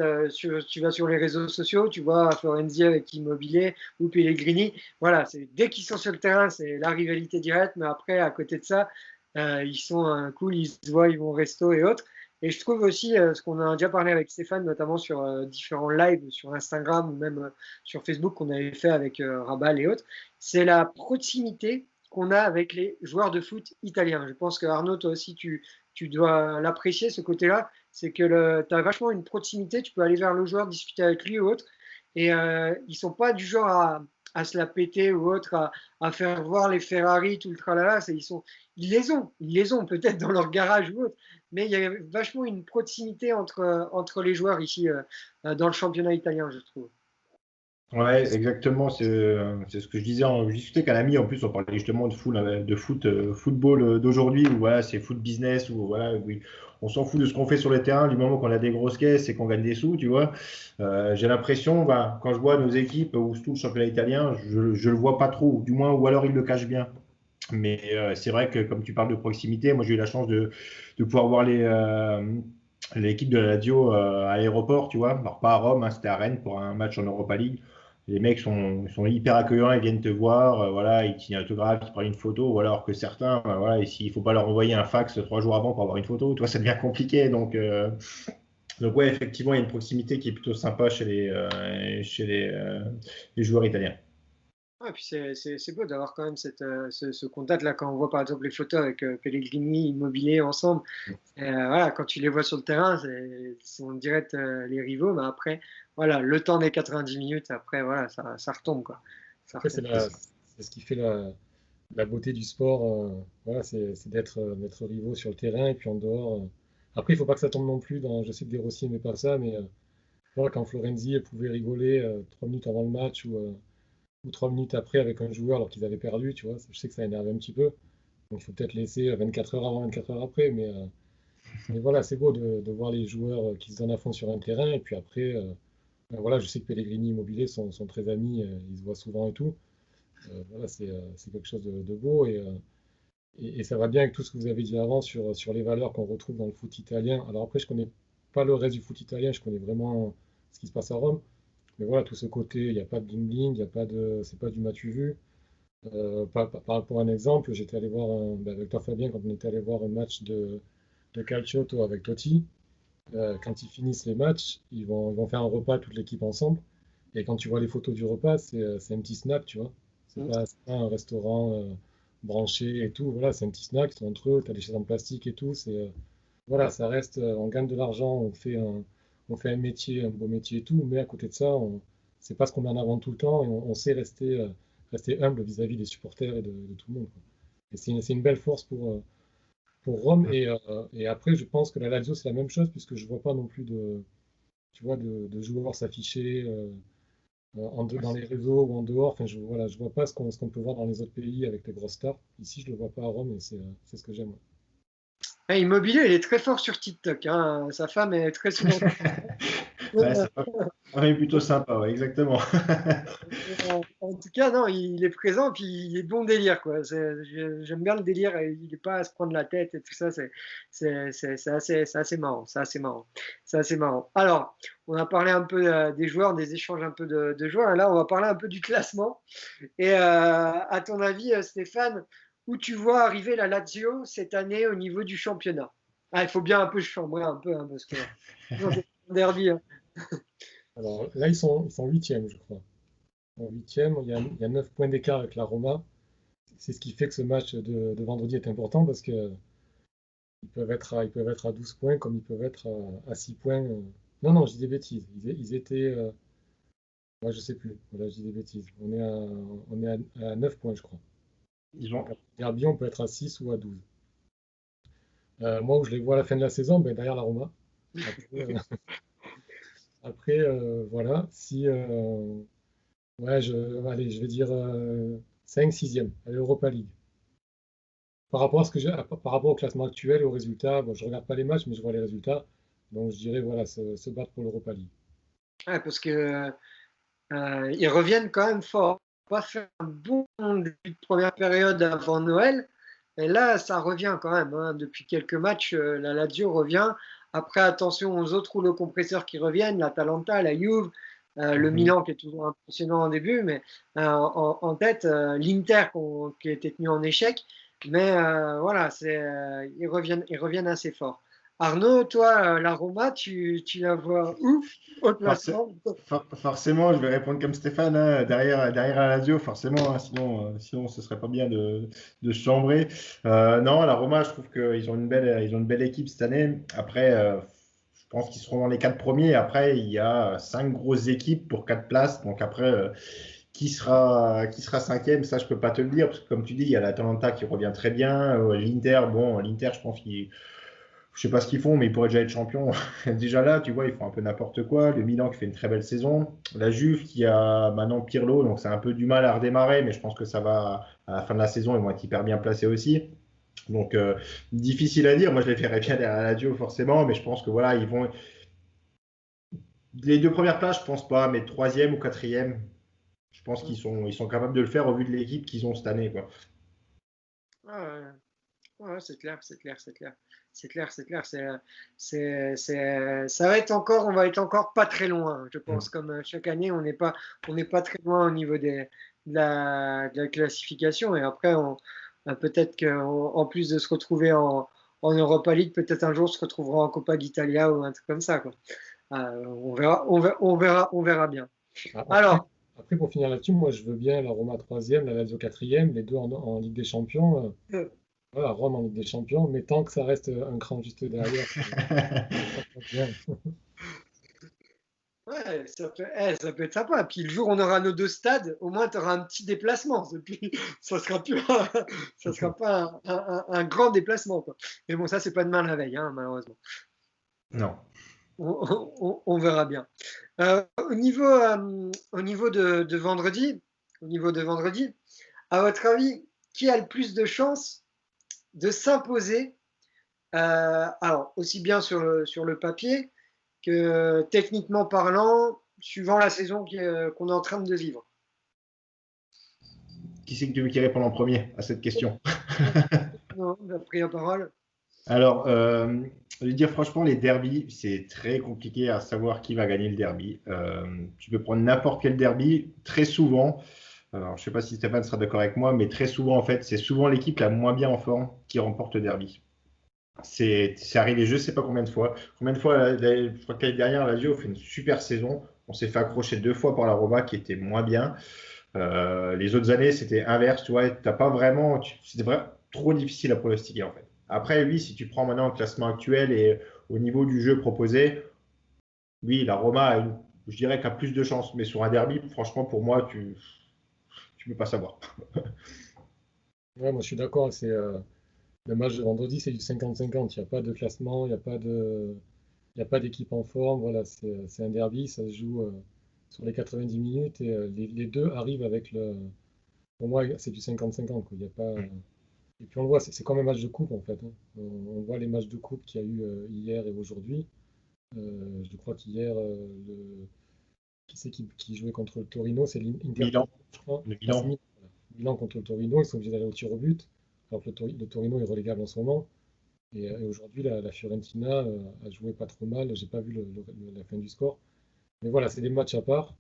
vas sur les réseaux sociaux, tu vois Florenzi avec Immobilier ou Pellegrini. Voilà, dès qu'ils sont sur le terrain, c'est la rivalité directe, mais après, à côté de ça, ils sont cool, ils se voient, ils vont au resto et autres. Et je trouve aussi, ce qu'on a déjà parlé avec Stéphane, notamment sur différents lives sur Instagram ou même sur Facebook qu'on avait fait avec Rabal et autres, c'est la proximité qu'on a avec les joueurs de foot italiens. Je pense que Arnaud, toi aussi, tu dois l'apprécier, ce côté-là, c'est que tu as vachement une proximité, tu peux aller vers le joueur, discuter avec lui ou autre, et ils sont pas du genre à se la péter ou autre, à faire voir les Ferrari, tout le tralala, ils les ont peut-être dans leur garage ou autre, mais il y a vachement une proximité entre les joueurs ici dans le championnat italien, je trouve. Ouais, exactement. C'est ce que je disais. Je discutais avec un ami. En plus, on parlait justement football d'aujourd'hui, où voilà, c'est foot business, où voilà, oui, on s'en fout de ce qu'on fait sur le terrain du moment qu'on a des grosses caisses et qu'on gagne des sous, tu vois. J'ai l'impression, bah, quand je vois nos équipes ou tout le championnat italien, je le vois pas trop, ou du moins, ou alors ils le cachent bien. Mais c'est vrai que comme tu parles de proximité, moi j'ai eu la chance de pouvoir voir l'équipe de la Lazio à l'aéroport, tu vois. Alors pas à Rome, hein, c'était à Rennes pour un match en Europa League. Les mecs sont hyper accueillants, ils viennent te voir, voilà, ils te signent un autographe, ils te prennent une photo, ou alors que certains, voilà, ici, il faut pas leur envoyer un fax 3 jours avant pour avoir une photo, tu vois, ça devient compliqué. Donc ouais, effectivement, il y a une proximité qui est plutôt sympa chez les joueurs italiens. Ouais, puis c'est beau d'avoir quand même ce contact-là, quand on voit par exemple les photos avec Pellegrini, Immobilier ensemble. Voilà, quand tu les vois sur le terrain, on dirait les rivaux, mais après, voilà, le temps des 90 minutes, après, voilà, ça retombe, quoi. Ça Après, retombe. c'est ce qui fait la beauté du sport. Voilà, c'est d'être rivaux sur le terrain et puis en dehors. Après, il faut pas que ça tombe non plus dans. Je sais que De Rossi n'aimait pas ça, mais voilà, quand Florenzi pouvait rigoler 3 minutes avant le match ou 3 minutes après avec un joueur alors qu'ils avaient perdu, tu vois, je sais que ça énerve un petit peu. Donc il faut peut-être laisser 24 heures avant, 24 heures après, mais voilà, c'est beau de voir les joueurs qui se donnent à fond sur un terrain. Et puis après, ben voilà, je sais que Pellegrini et Immobilier sont très amis, ils se voient souvent et tout. Voilà, c'est quelque chose de beau et ça va bien avec tout ce que vous avez dit avant sur les valeurs qu'on retrouve dans le foot italien. Alors après, je connais pas le reste du foot italien, je connais vraiment ce qui se passe à Rome. Mais voilà, tout ce côté, il n'y a pas de bling-bling, il y a pas de, c'est pas du m'as-tu vu. Par rapport à un exemple, j'étais allé voir ben avec toi Fabien, quand on était allé voir un match de Calciotto avec Totti. Quand ils finissent les matchs, ils vont faire un repas, toute l'équipe ensemble. Et quand tu vois les photos du repas, c'est un petit snack, tu vois. C'est pas un restaurant branché et tout. Voilà, c'est un petit snack, ils sont entre eux, tu as des chaises en plastique et tout. Voilà, ça reste, on gagne de l'argent, on fait un métier, un beau métier et tout. Mais à côté de ça, c'est pas ce qu'on met en avant tout le temps et on sait rester humble vis-à-vis des supporters et de tout le monde, quoi. Et c'est une belle force pour Rome. Et après, je pense que la Lazio, c'est la même chose, puisque je vois pas non plus tu vois, de joueurs s'afficher dans les réseaux ou en dehors. Enfin, voilà, je vois pas ce qu'on peut voir dans les autres pays avec les grosses stars. Ici, je le vois pas à Rome et c'est ce que j'aime. Immobilier, il est très fort sur TikTok, hein. Sa femme est très souvent. Ouais, ça paraît plutôt sympa, ouais, exactement. En tout cas, non, il est présent, puis il est bon délire, quoi. J'aime bien le délire, et il n'est pas à se prendre la tête et tout ça. C'est assez marrant. C'est assez marrant. C'est assez marrant. Alors, on a parlé un peu des joueurs, des échanges un peu de joueurs. Et là, on va parler un peu du classement. Et à ton avis, Stéphane, où tu vois arriver la Lazio cette année au niveau du championnat? Ah, il faut bien un peu chambrer un peu, hein, parce que sinon, c'est un derby, hein. Alors là, ils sont huitièmes, je crois. En huitième, il y a 9 points d'écart avec la Roma. C'est ce qui fait que ce match de vendredi est important parce que ils peuvent être à 12 points comme ils peuvent être à 6 points. Non, non, je dis des bêtises. Ils étaient. Moi, je sais plus. Voilà, je dis des bêtises. On est à 9 points, je crois. Ils ont, Donc, après le derby, on peut être à 6 ou à 12. Moi, où je les vois à la fin de la saison, ben, derrière la Roma. Après, voilà. Si. Ouais, allez, je vais dire 5, 6e. Allez, Europa League. Par rapport à ce que par rapport au classement actuel et aux résultats, bon, je regarde pas les matchs, mais je vois les résultats. Donc, je dirais, voilà, se battre pour l'Europa League. Ouais, parce que ils reviennent quand même fort. Pas fait un bon début de première période avant Noël. Et là, ça revient quand même, hein. Depuis quelques matchs, la Lazio revient. Après, attention aux autres rouleaux compresseurs qui reviennent, l'Atalanta, la Juve, le Mhm. Milan qui est toujours impressionnant en début, mais en tête, l'Inter qui a été tenu en échec. Mais voilà, ils reviennent assez fort. Arnaud, toi, la Roma, tu la vois où au Forcé- classement? Forcément, je vais répondre comme Stéphane, hein, derrière la Lazio, forcément, hein, sinon ce serait pas bien de se chambrer. Non, la Roma, je trouve qu'ils ont une belle équipe cette année. Après, je pense qu'ils seront dans les 4 premiers. Après, il y a 5 grosses équipes pour 4 places. Donc après, qui sera cinquième, ça je peux pas te le dire, parce que comme tu dis, il y a l'Atalanta qui revient très bien. L'Inter, bon, l'Inter, je pense Je sais pas ce qu'ils font, mais ils pourraient déjà être champions. Déjà là, tu vois, ils font un peu n'importe quoi. Le Milan qui fait une très belle saison. La Juve qui a maintenant Pirlo, donc c'est un peu du mal à redémarrer, mais je pense que ça va, à la fin de la saison, ils vont être hyper bien placés aussi. Donc, difficile à dire. Moi, je les verrais bien derrière la Lazio, forcément, mais je pense que voilà, ils vont. Les deux premières places, je pense pas, mais troisième ou quatrième, je pense ils sont capables de le faire au vu de l'équipe qu'ils ont cette année, quoi. Ouais, ouais, c'est clair, c'est clair, c'est clair. C'est clair, c'est clair. Ça va être encore, on va être encore pas très loin, je pense. Comme chaque année, on n'est pas très loin au niveau de la classification. Et après, peut-être qu'en plus de se retrouver en Europa League, peut-être un jour on se retrouvera en Coppa d'Italia ou un truc comme ça, quoi. On verra bien. Après, Alors, après, pour finir là-dessus, moi je veux bien la Roma troisième, la Lazio quatrième, les deux en Ligue des Champions. Voilà, Rome en Ligue des Champions, mais tant que ça reste un cran juste derrière, ça passe bien. ouais, ça peut être sympa. Puis le jour où on aura nos deux stades, au moins tu auras un petit déplacement. Et puis, ça sera plus, ça sera pas un grand déplacement, quoi. Mais bon, ça c'est pas demain la veille, hein, malheureusement. Non. On verra bien. Au niveau de vendredi, à votre avis, qui a le plus de chances de s'imposer, alors aussi bien sur le papier que techniquement parlant, suivant la saison qu'on est en train de vivre? Qui c'est que tu veux qui réponde en premier à cette question? Non, tu as pris la parole. Alors, je veux dire franchement, les derbies, c'est très compliqué à savoir qui va gagner le derby. Tu peux prendre n'importe quel derby, très souvent. Alors, je ne sais pas si Stéphane sera d'accord avec moi, mais très souvent, en fait, c'est souvent l'équipe la moins bien en forme qui remporte le derby. C'est arrivé, je ne sais pas combien de fois. Je crois que l'année dernière, la Lazio fait une super saison. On s'est fait accrocher 2 fois par la Roma qui était moins bien. Les autres années, c'était inverse. Tu vois, t'as pas vraiment. C'était vraiment trop difficile à pronostiquer, en fait. Après, oui, si tu prends maintenant le classement actuel et au niveau du jeu proposé, oui, la Roma, je dirais qu'elle a plus de chances. Mais sur un derby, franchement, pour moi, tu ne peux pas savoir. Ouais, moi je suis d'accord, le match de vendredi, c'est du 50-50. Il n'y a pas de classement, il y a pas d'équipe en forme. Voilà, c'est un derby, ça se joue sur les 90 minutes et les deux arrivent avec le. Pour moi, c'est du 50-50, quoi. Il y a pas. Et puis on le voit, c'est comme un match de coupe en fait, hein. On voit les matchs de coupe qu'il y a eu hier et aujourd'hui. Je crois qu'hier, qui c'est qui jouait contre le Torino? C'est l'Inter, Milan, je crois. le Ah, c'est Milan. Milan, voilà. Milan contre le Torino, ils sont obligés d'aller au tir au but, alors que le Torino est relégable en ce moment. Et aujourd'hui, la Fiorentina a joué pas trop mal. J'ai pas vu la fin du score. Mais voilà, c'est des matchs à part.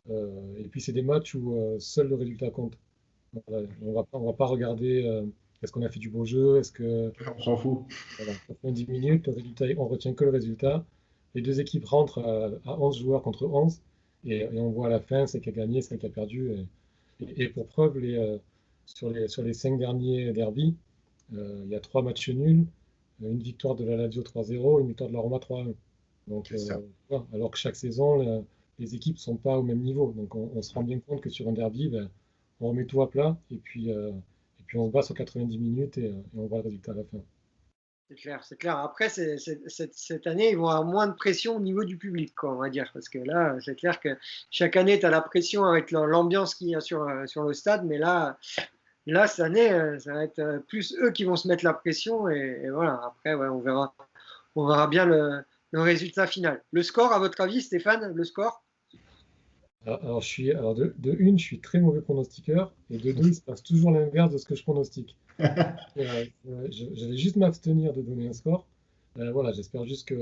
Et puis c'est des matchs où seul le résultat compte. Voilà, on va pas regarder est-ce qu'on a fait du beau jeu, est-ce que On s'en fout. voilà, 90 minutes, le résultat, on retient que le résultat. Les deux équipes rentrent à 11 joueurs contre 11 et on voit à la fin c'est qui a gagné, c'est qui a perdu. Et pour preuve, sur les 5 derniers derbies, il y a 3 matchs nuls, une victoire de la Lazio 3-0, une victoire de la Roma 3-1. Donc, C'est ça. voilà. Alors que chaque saison, les équipes ne sont pas au même niveau. Donc on se rend bien compte que sur un derby, ben, on remet tout à plat et puis on se bat sur 90 minutes et on voit le résultat à la fin. C'est clair, c'est clair. Après, cette année, ils vont avoir moins de pression au niveau du public, quoi, on va dire. Parce que là, c'est clair que chaque année, tu as la pression avec l'ambiance qu'il y a sur le stade. Mais là, cette année, ça va être plus eux qui vont se mettre la pression. Et voilà, après, ouais, on verra bien le résultat final. Le score, à votre avis, Stéphane, le score? De une, je suis très mauvais pronostiqueur, et de deux, il se passe toujours l'inverse de ce que je pronostique. Je vais juste m'abstenir de donner un score. Voilà, j'espère juste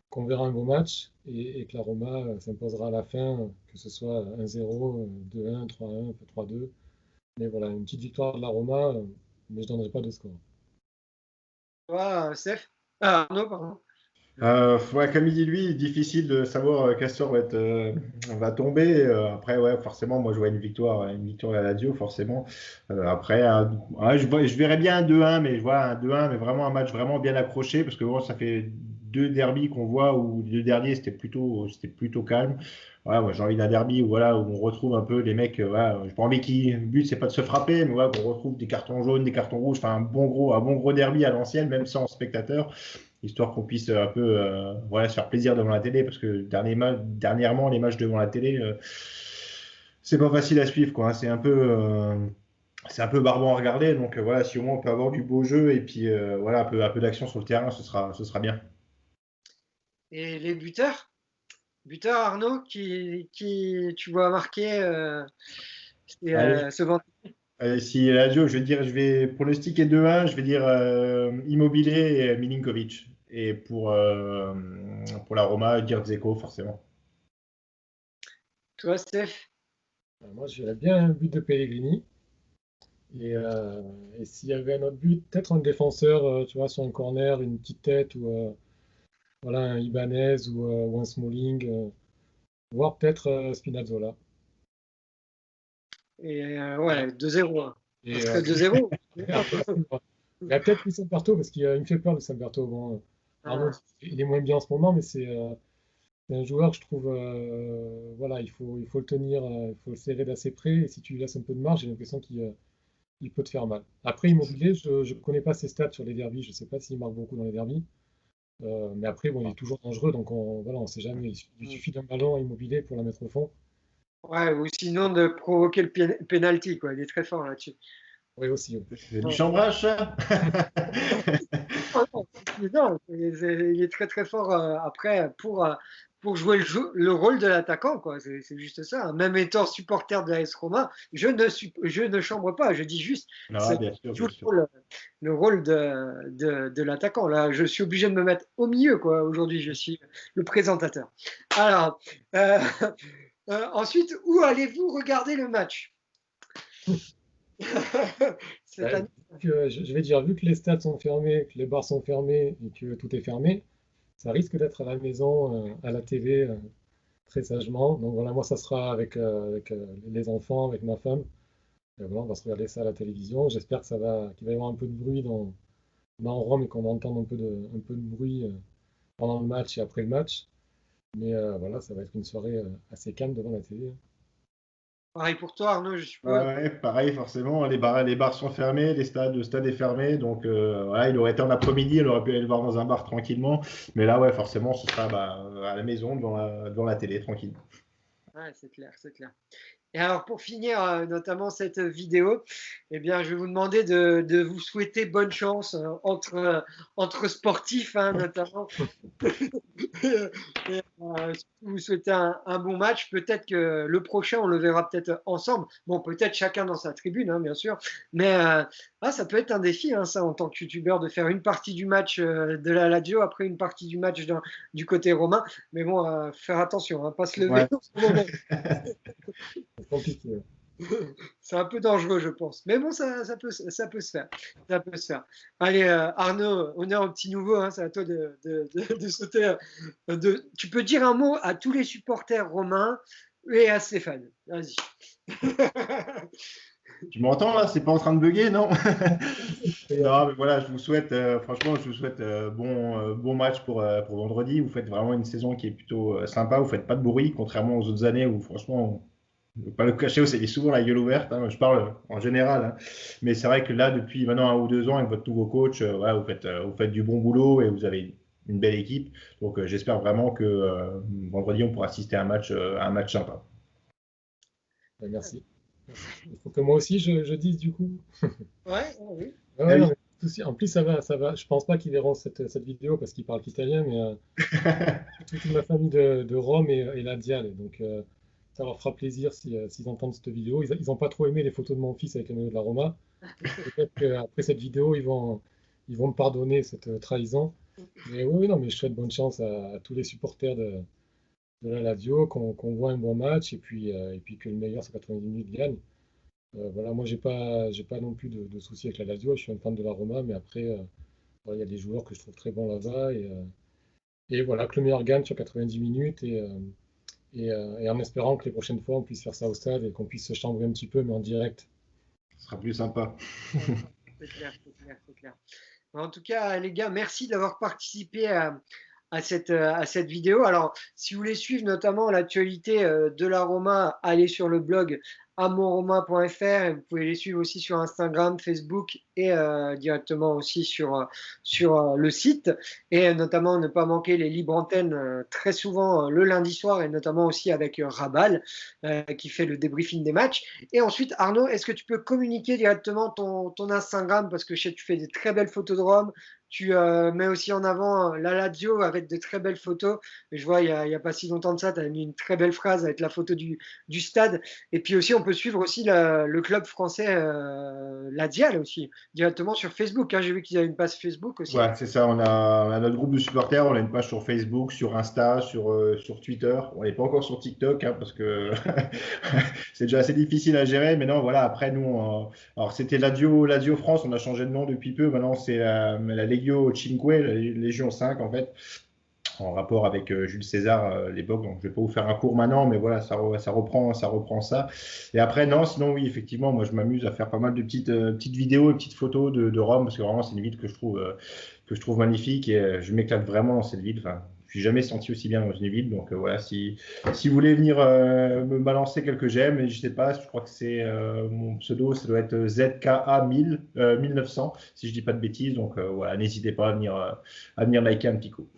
qu'on verra un beau match et que la Roma s'imposera à la fin, que ce soit 1-0, 2-1, 3-1, 3-2. Mais voilà, une petite victoire de la Roma, mais je ne donnerai pas de score. Toi, Steph? Ah, Arnaud, pardon. Ouais, comme il dit lui, difficile de savoir quel sort va tomber. Après, ouais, forcément, moi je vois une victoire à la Lazio, forcément. Après, ouais, je verrais bien un 2-1, mais je vois un 2-1, mais vraiment un match vraiment bien accroché, parce que bon, ça fait 2 derbys qu'on voit où les deux derniers c'était plutôt calme. Ouais, moi j'ai envie d'un derby où, voilà, où on retrouve un peu les mecs. Voilà, j'ai pas envie le but c'est pas de se frapper, mais ouais, qu'on retrouve des cartons jaunes, des cartons rouges, enfin un bon gros derby à l'ancienne, même sans spectateurs. histoire qu'on puisse un peu se faire plaisir devant la télé, parce que dernièrement, les matchs devant la télé, c'est pas facile à suivre, quoi, hein. C'est un peu barbant à regarder, donc voilà, si au moins on peut avoir du beau jeu et puis voilà, un peu d'action sur le terrain, ce sera bien. Et les buteurs? Buteur Arnaud, qui tu vois marquer Allez, ce vendredi? si Lazio, je vais pronostiquer 2-1, je vais dire Immobilier et Milinkovic. Et pour la Roma, dire Dzeko, forcément. Toi, Steph? Moi, j'irais bien un but de Pellegrini. Et, euh, et s'il y avait un autre but, peut-être un défenseur, tu vois, sur un corner, une petite tête, ou voilà, un Ibanez ou un Smalling, voire peut-être Spinazzola. Et ouais, 2-0, hein. Ça Et serait 2-0. après, il y a peut-être Luis Alberto, parce qu'il me fait peur, Luis Alberto. Bon, Arnaud, Ah, il est moins bien en ce moment, mais c'est un joueur, je trouve, voilà, il faut le tenir, il faut le serrer d'assez près, et si tu lui laisses un peu de marge, j'ai l'impression qu'il peut te faire mal. Après, Immobilier, je ne connais pas ses stats sur les derbies, je ne sais pas s'il marque beaucoup dans les derbies, mais après, bon, il est toujours dangereux, donc voilà, on ne sait jamais, il suffit d'un ballon à Immobilier pour la mettre au fond. ouais, ou sinon de provoquer le penalty, quoi. Il est très fort là-dessus. Oui, aussi, oui. C'est du chambrage, ça? Oh non, non, il est très très fort après pour jouer le rôle de l'attaquant, quoi. C'est juste ça. Même étant supporter de l'AS Roma, je ne chambre pas. Je dis juste, Non, c'est bien sûr, joue bien sûr. le rôle de l'attaquant. Là, je suis obligé de me mettre au milieu, quoi. Aujourd'hui, je suis le présentateur. Alors, ensuite, où allez-vous regarder le match? Cette Ouais, année. je vais dire, vu que les stades sont fermés, que les bars sont fermés et que tout est fermé, ça risque d'être à la maison, à la TV, très sagement. Donc voilà, moi, ça sera avec les enfants, avec ma femme. Et voilà, on va se regarder ça à la télévision. J'espère qu'il va y avoir un peu de bruit dans Rome et qu'on va entendre un peu de bruit pendant le match et après le match. Mais voilà, ça va être une soirée assez calme devant la télé, hein. Pareil pour toi, Arnaud, je Ouais, suppose. ouais, pareil, forcément, les bars sont fermés, le stade est fermé, donc voilà, il aurait été en après-midi, il aurait pu aller le voir dans un bar tranquillement, mais là, ouais, forcément, ce sera à la maison, devant la télé, tranquille. Ouais, c'est clair, c'est clair. Et alors pour finir notamment cette vidéo, eh bien, je vais vous demander de vous souhaiter bonne chance entre sportifs, hein, notamment. Et, si vous souhaitez un bon match, peut-être que le prochain, on le verra peut-être ensemble. Bon, peut-être chacun dans sa tribune, hein, bien sûr. Mais ça peut être un défi, hein, ça, en tant que youtubeur, de faire une partie du match de la Lazio, après une partie du match du côté romain. Mais bon, faire attention, hein, pas se lever Ouais. au moment. C'est compliqué, ouais. C'est un peu dangereux, je pense. Mais bon, ça peut se faire. Ça peut se faire. Allez, Arnaud, honneur au petit nouveau, hein, c'est à toi de sauter. Tu peux dire un mot à tous les supporters romains et à Stéphane. Vas-y. Tu m'entends là? C'est pas en train de bugger, non? Et, Non, mais voilà, franchement, je vous souhaite bon match pour vendredi. Vous faites vraiment une saison qui est plutôt sympa. Vous faites pas de bruit, contrairement aux autres années où, franchement, on ne peut pas le cacher, vous avez souvent la gueule ouverte, hein. Je parle en général, hein. Mais c'est vrai que là, depuis maintenant 1 ou 2 ans, avec votre nouveau coach, voilà, vous faites du bon boulot et vous avez une belle équipe. Donc, j'espère vraiment que vendredi, on pourra assister à un match sympa. merci. Il faut que moi aussi je dise du coup. Ouais, oui. Ouais, Ah ouais, non, oui. mais pas de souci. En plus, ça va. Je pense pas qu'ils verront cette vidéo parce qu'ils parlent qu'italien, mais toute ma famille de Rome et la Diale. Donc, ça leur fera plaisir s'ils entendent cette vidéo. Ils n'ont pas trop aimé les photos de mon fils avec le maillot de la Roma. Peut-être qu'après cette vidéo, ils vont me pardonner cette trahison. Mais oui, oui, non, mais je souhaite bonne chance à tous les supporters de la Lazio, qu'on voit un bon match et puis que le meilleur, c'est 90 minutes, gagne. Voilà, moi, j'ai pas non plus de soucis avec la Lazio. Je suis un fan de la Roma, mais après, voilà, il y a des joueurs que je trouve très bons là-bas. Et voilà, que le meilleur gagne sur 90 minutes et en espérant que les prochaines fois, on puisse faire ça au stade et qu'on puisse se chambrer un petit peu, mais en direct. Ce sera plus sympa. C'est clair, c'est clair, c'est clair. En tout cas, les gars, merci d'avoir participé à cette vidéo. Alors, si vous voulez suivre notamment l'actualité de la Roma, allez sur le blog amonroma.fr et vous pouvez les suivre aussi sur Instagram, Facebook et directement aussi sur le site. Et notamment ne pas manquer les libres antennes très souvent le lundi soir et notamment aussi avec Rabal qui fait le débriefing des matchs. Et ensuite, Arnaud, est-ce que tu peux communiquer directement ton Instagram parce que je sais que tu fais des très belles photos de Rome. Tu mets aussi en avant la Lazio avec de très belles photos. Je vois, il y a pas si longtemps de ça, tu as mis une très belle phrase avec la photo du stade. Et puis aussi, on peut suivre aussi le club français, la Dial aussi, directement sur Facebook. Hein. J'ai vu qu'il y a une page Facebook aussi. Ouais, c'est ça. On a notre groupe de supporters. On a une page sur Facebook, sur Insta, sur Twitter. On n'est pas encore sur TikTok hein, parce que c'est déjà assez difficile à gérer. Mais non, voilà. Après, nous, alors c'était Lazio France. On a changé de nom depuis peu. Maintenant, c'est la Legio Cinque, la Légion 5 en fait, en rapport avec Jules César à l'époque. Donc, je vais pas vous faire un cours maintenant, mais voilà, ça reprend ça. Et après, non, sinon, oui, effectivement, moi, je m'amuse à faire pas mal de petites vidéos et petites photos de Rome, parce que vraiment, c'est une ville que je trouve magnifique et je m'éclate vraiment dans cette ville. Enfin, je suis jamais senti aussi bien dans une ville. Donc, voilà, si vous voulez venir me balancer quelques j'aime, n'hésitez pas. Je crois que c'est mon pseudo, ça doit être ZKA 1900, si je dis pas de bêtises. Donc, voilà, n'hésitez pas à venir liker un petit coup. De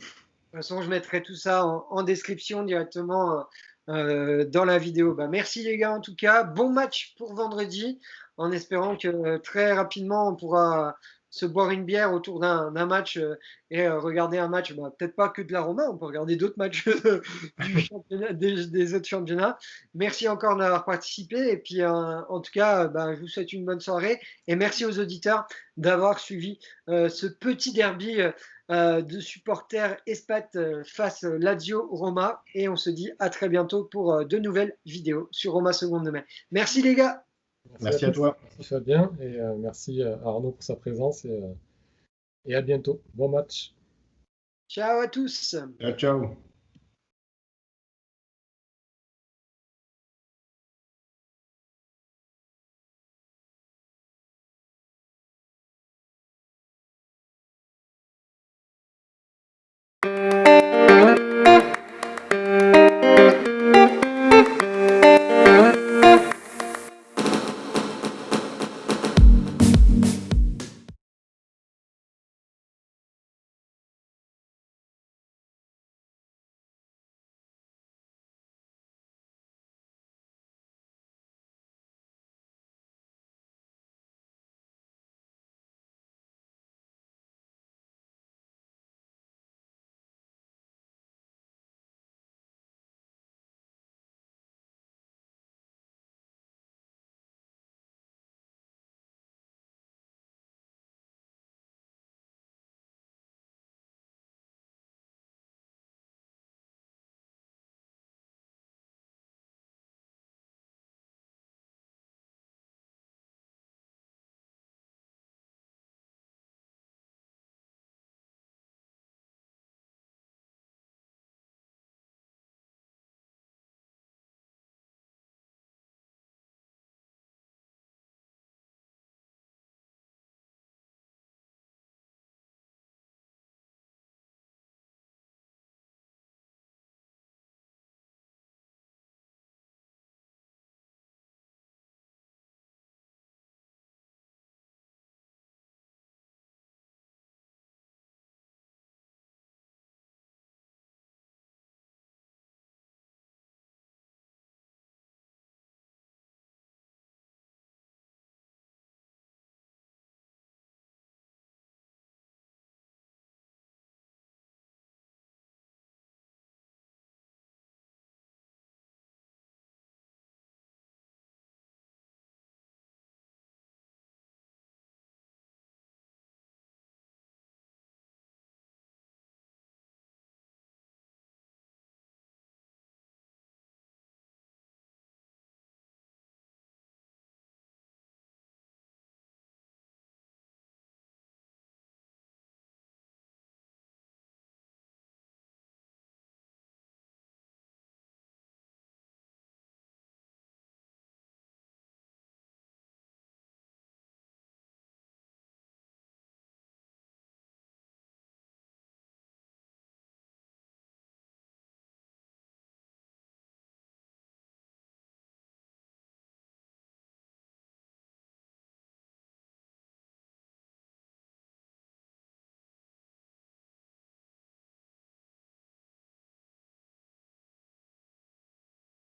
toute façon, je mettrai tout ça en description directement dans la vidéo. Bah, merci les gars en tout cas. Bon match pour vendredi, en espérant que très rapidement on pourra se boire une bière autour d'un match et regarder un match, bah, peut-être pas que de la Roma, on peut regarder d'autres matchs du championnat, des autres championnats. Merci encore d'avoir participé et puis en tout cas, bah, je vous souhaite une bonne soirée et merci aux auditeurs d'avoir suivi ce petit derby de supporters Espat face Lazio Roma et on se dit à très bientôt pour de nouvelles vidéos sur Roma Seconde Mai. Merci les gars. Merci à toi. Merci Fabien et merci Arnaud pour sa présence et à bientôt. Bon match. Ciao à tous. Ciao, ciao.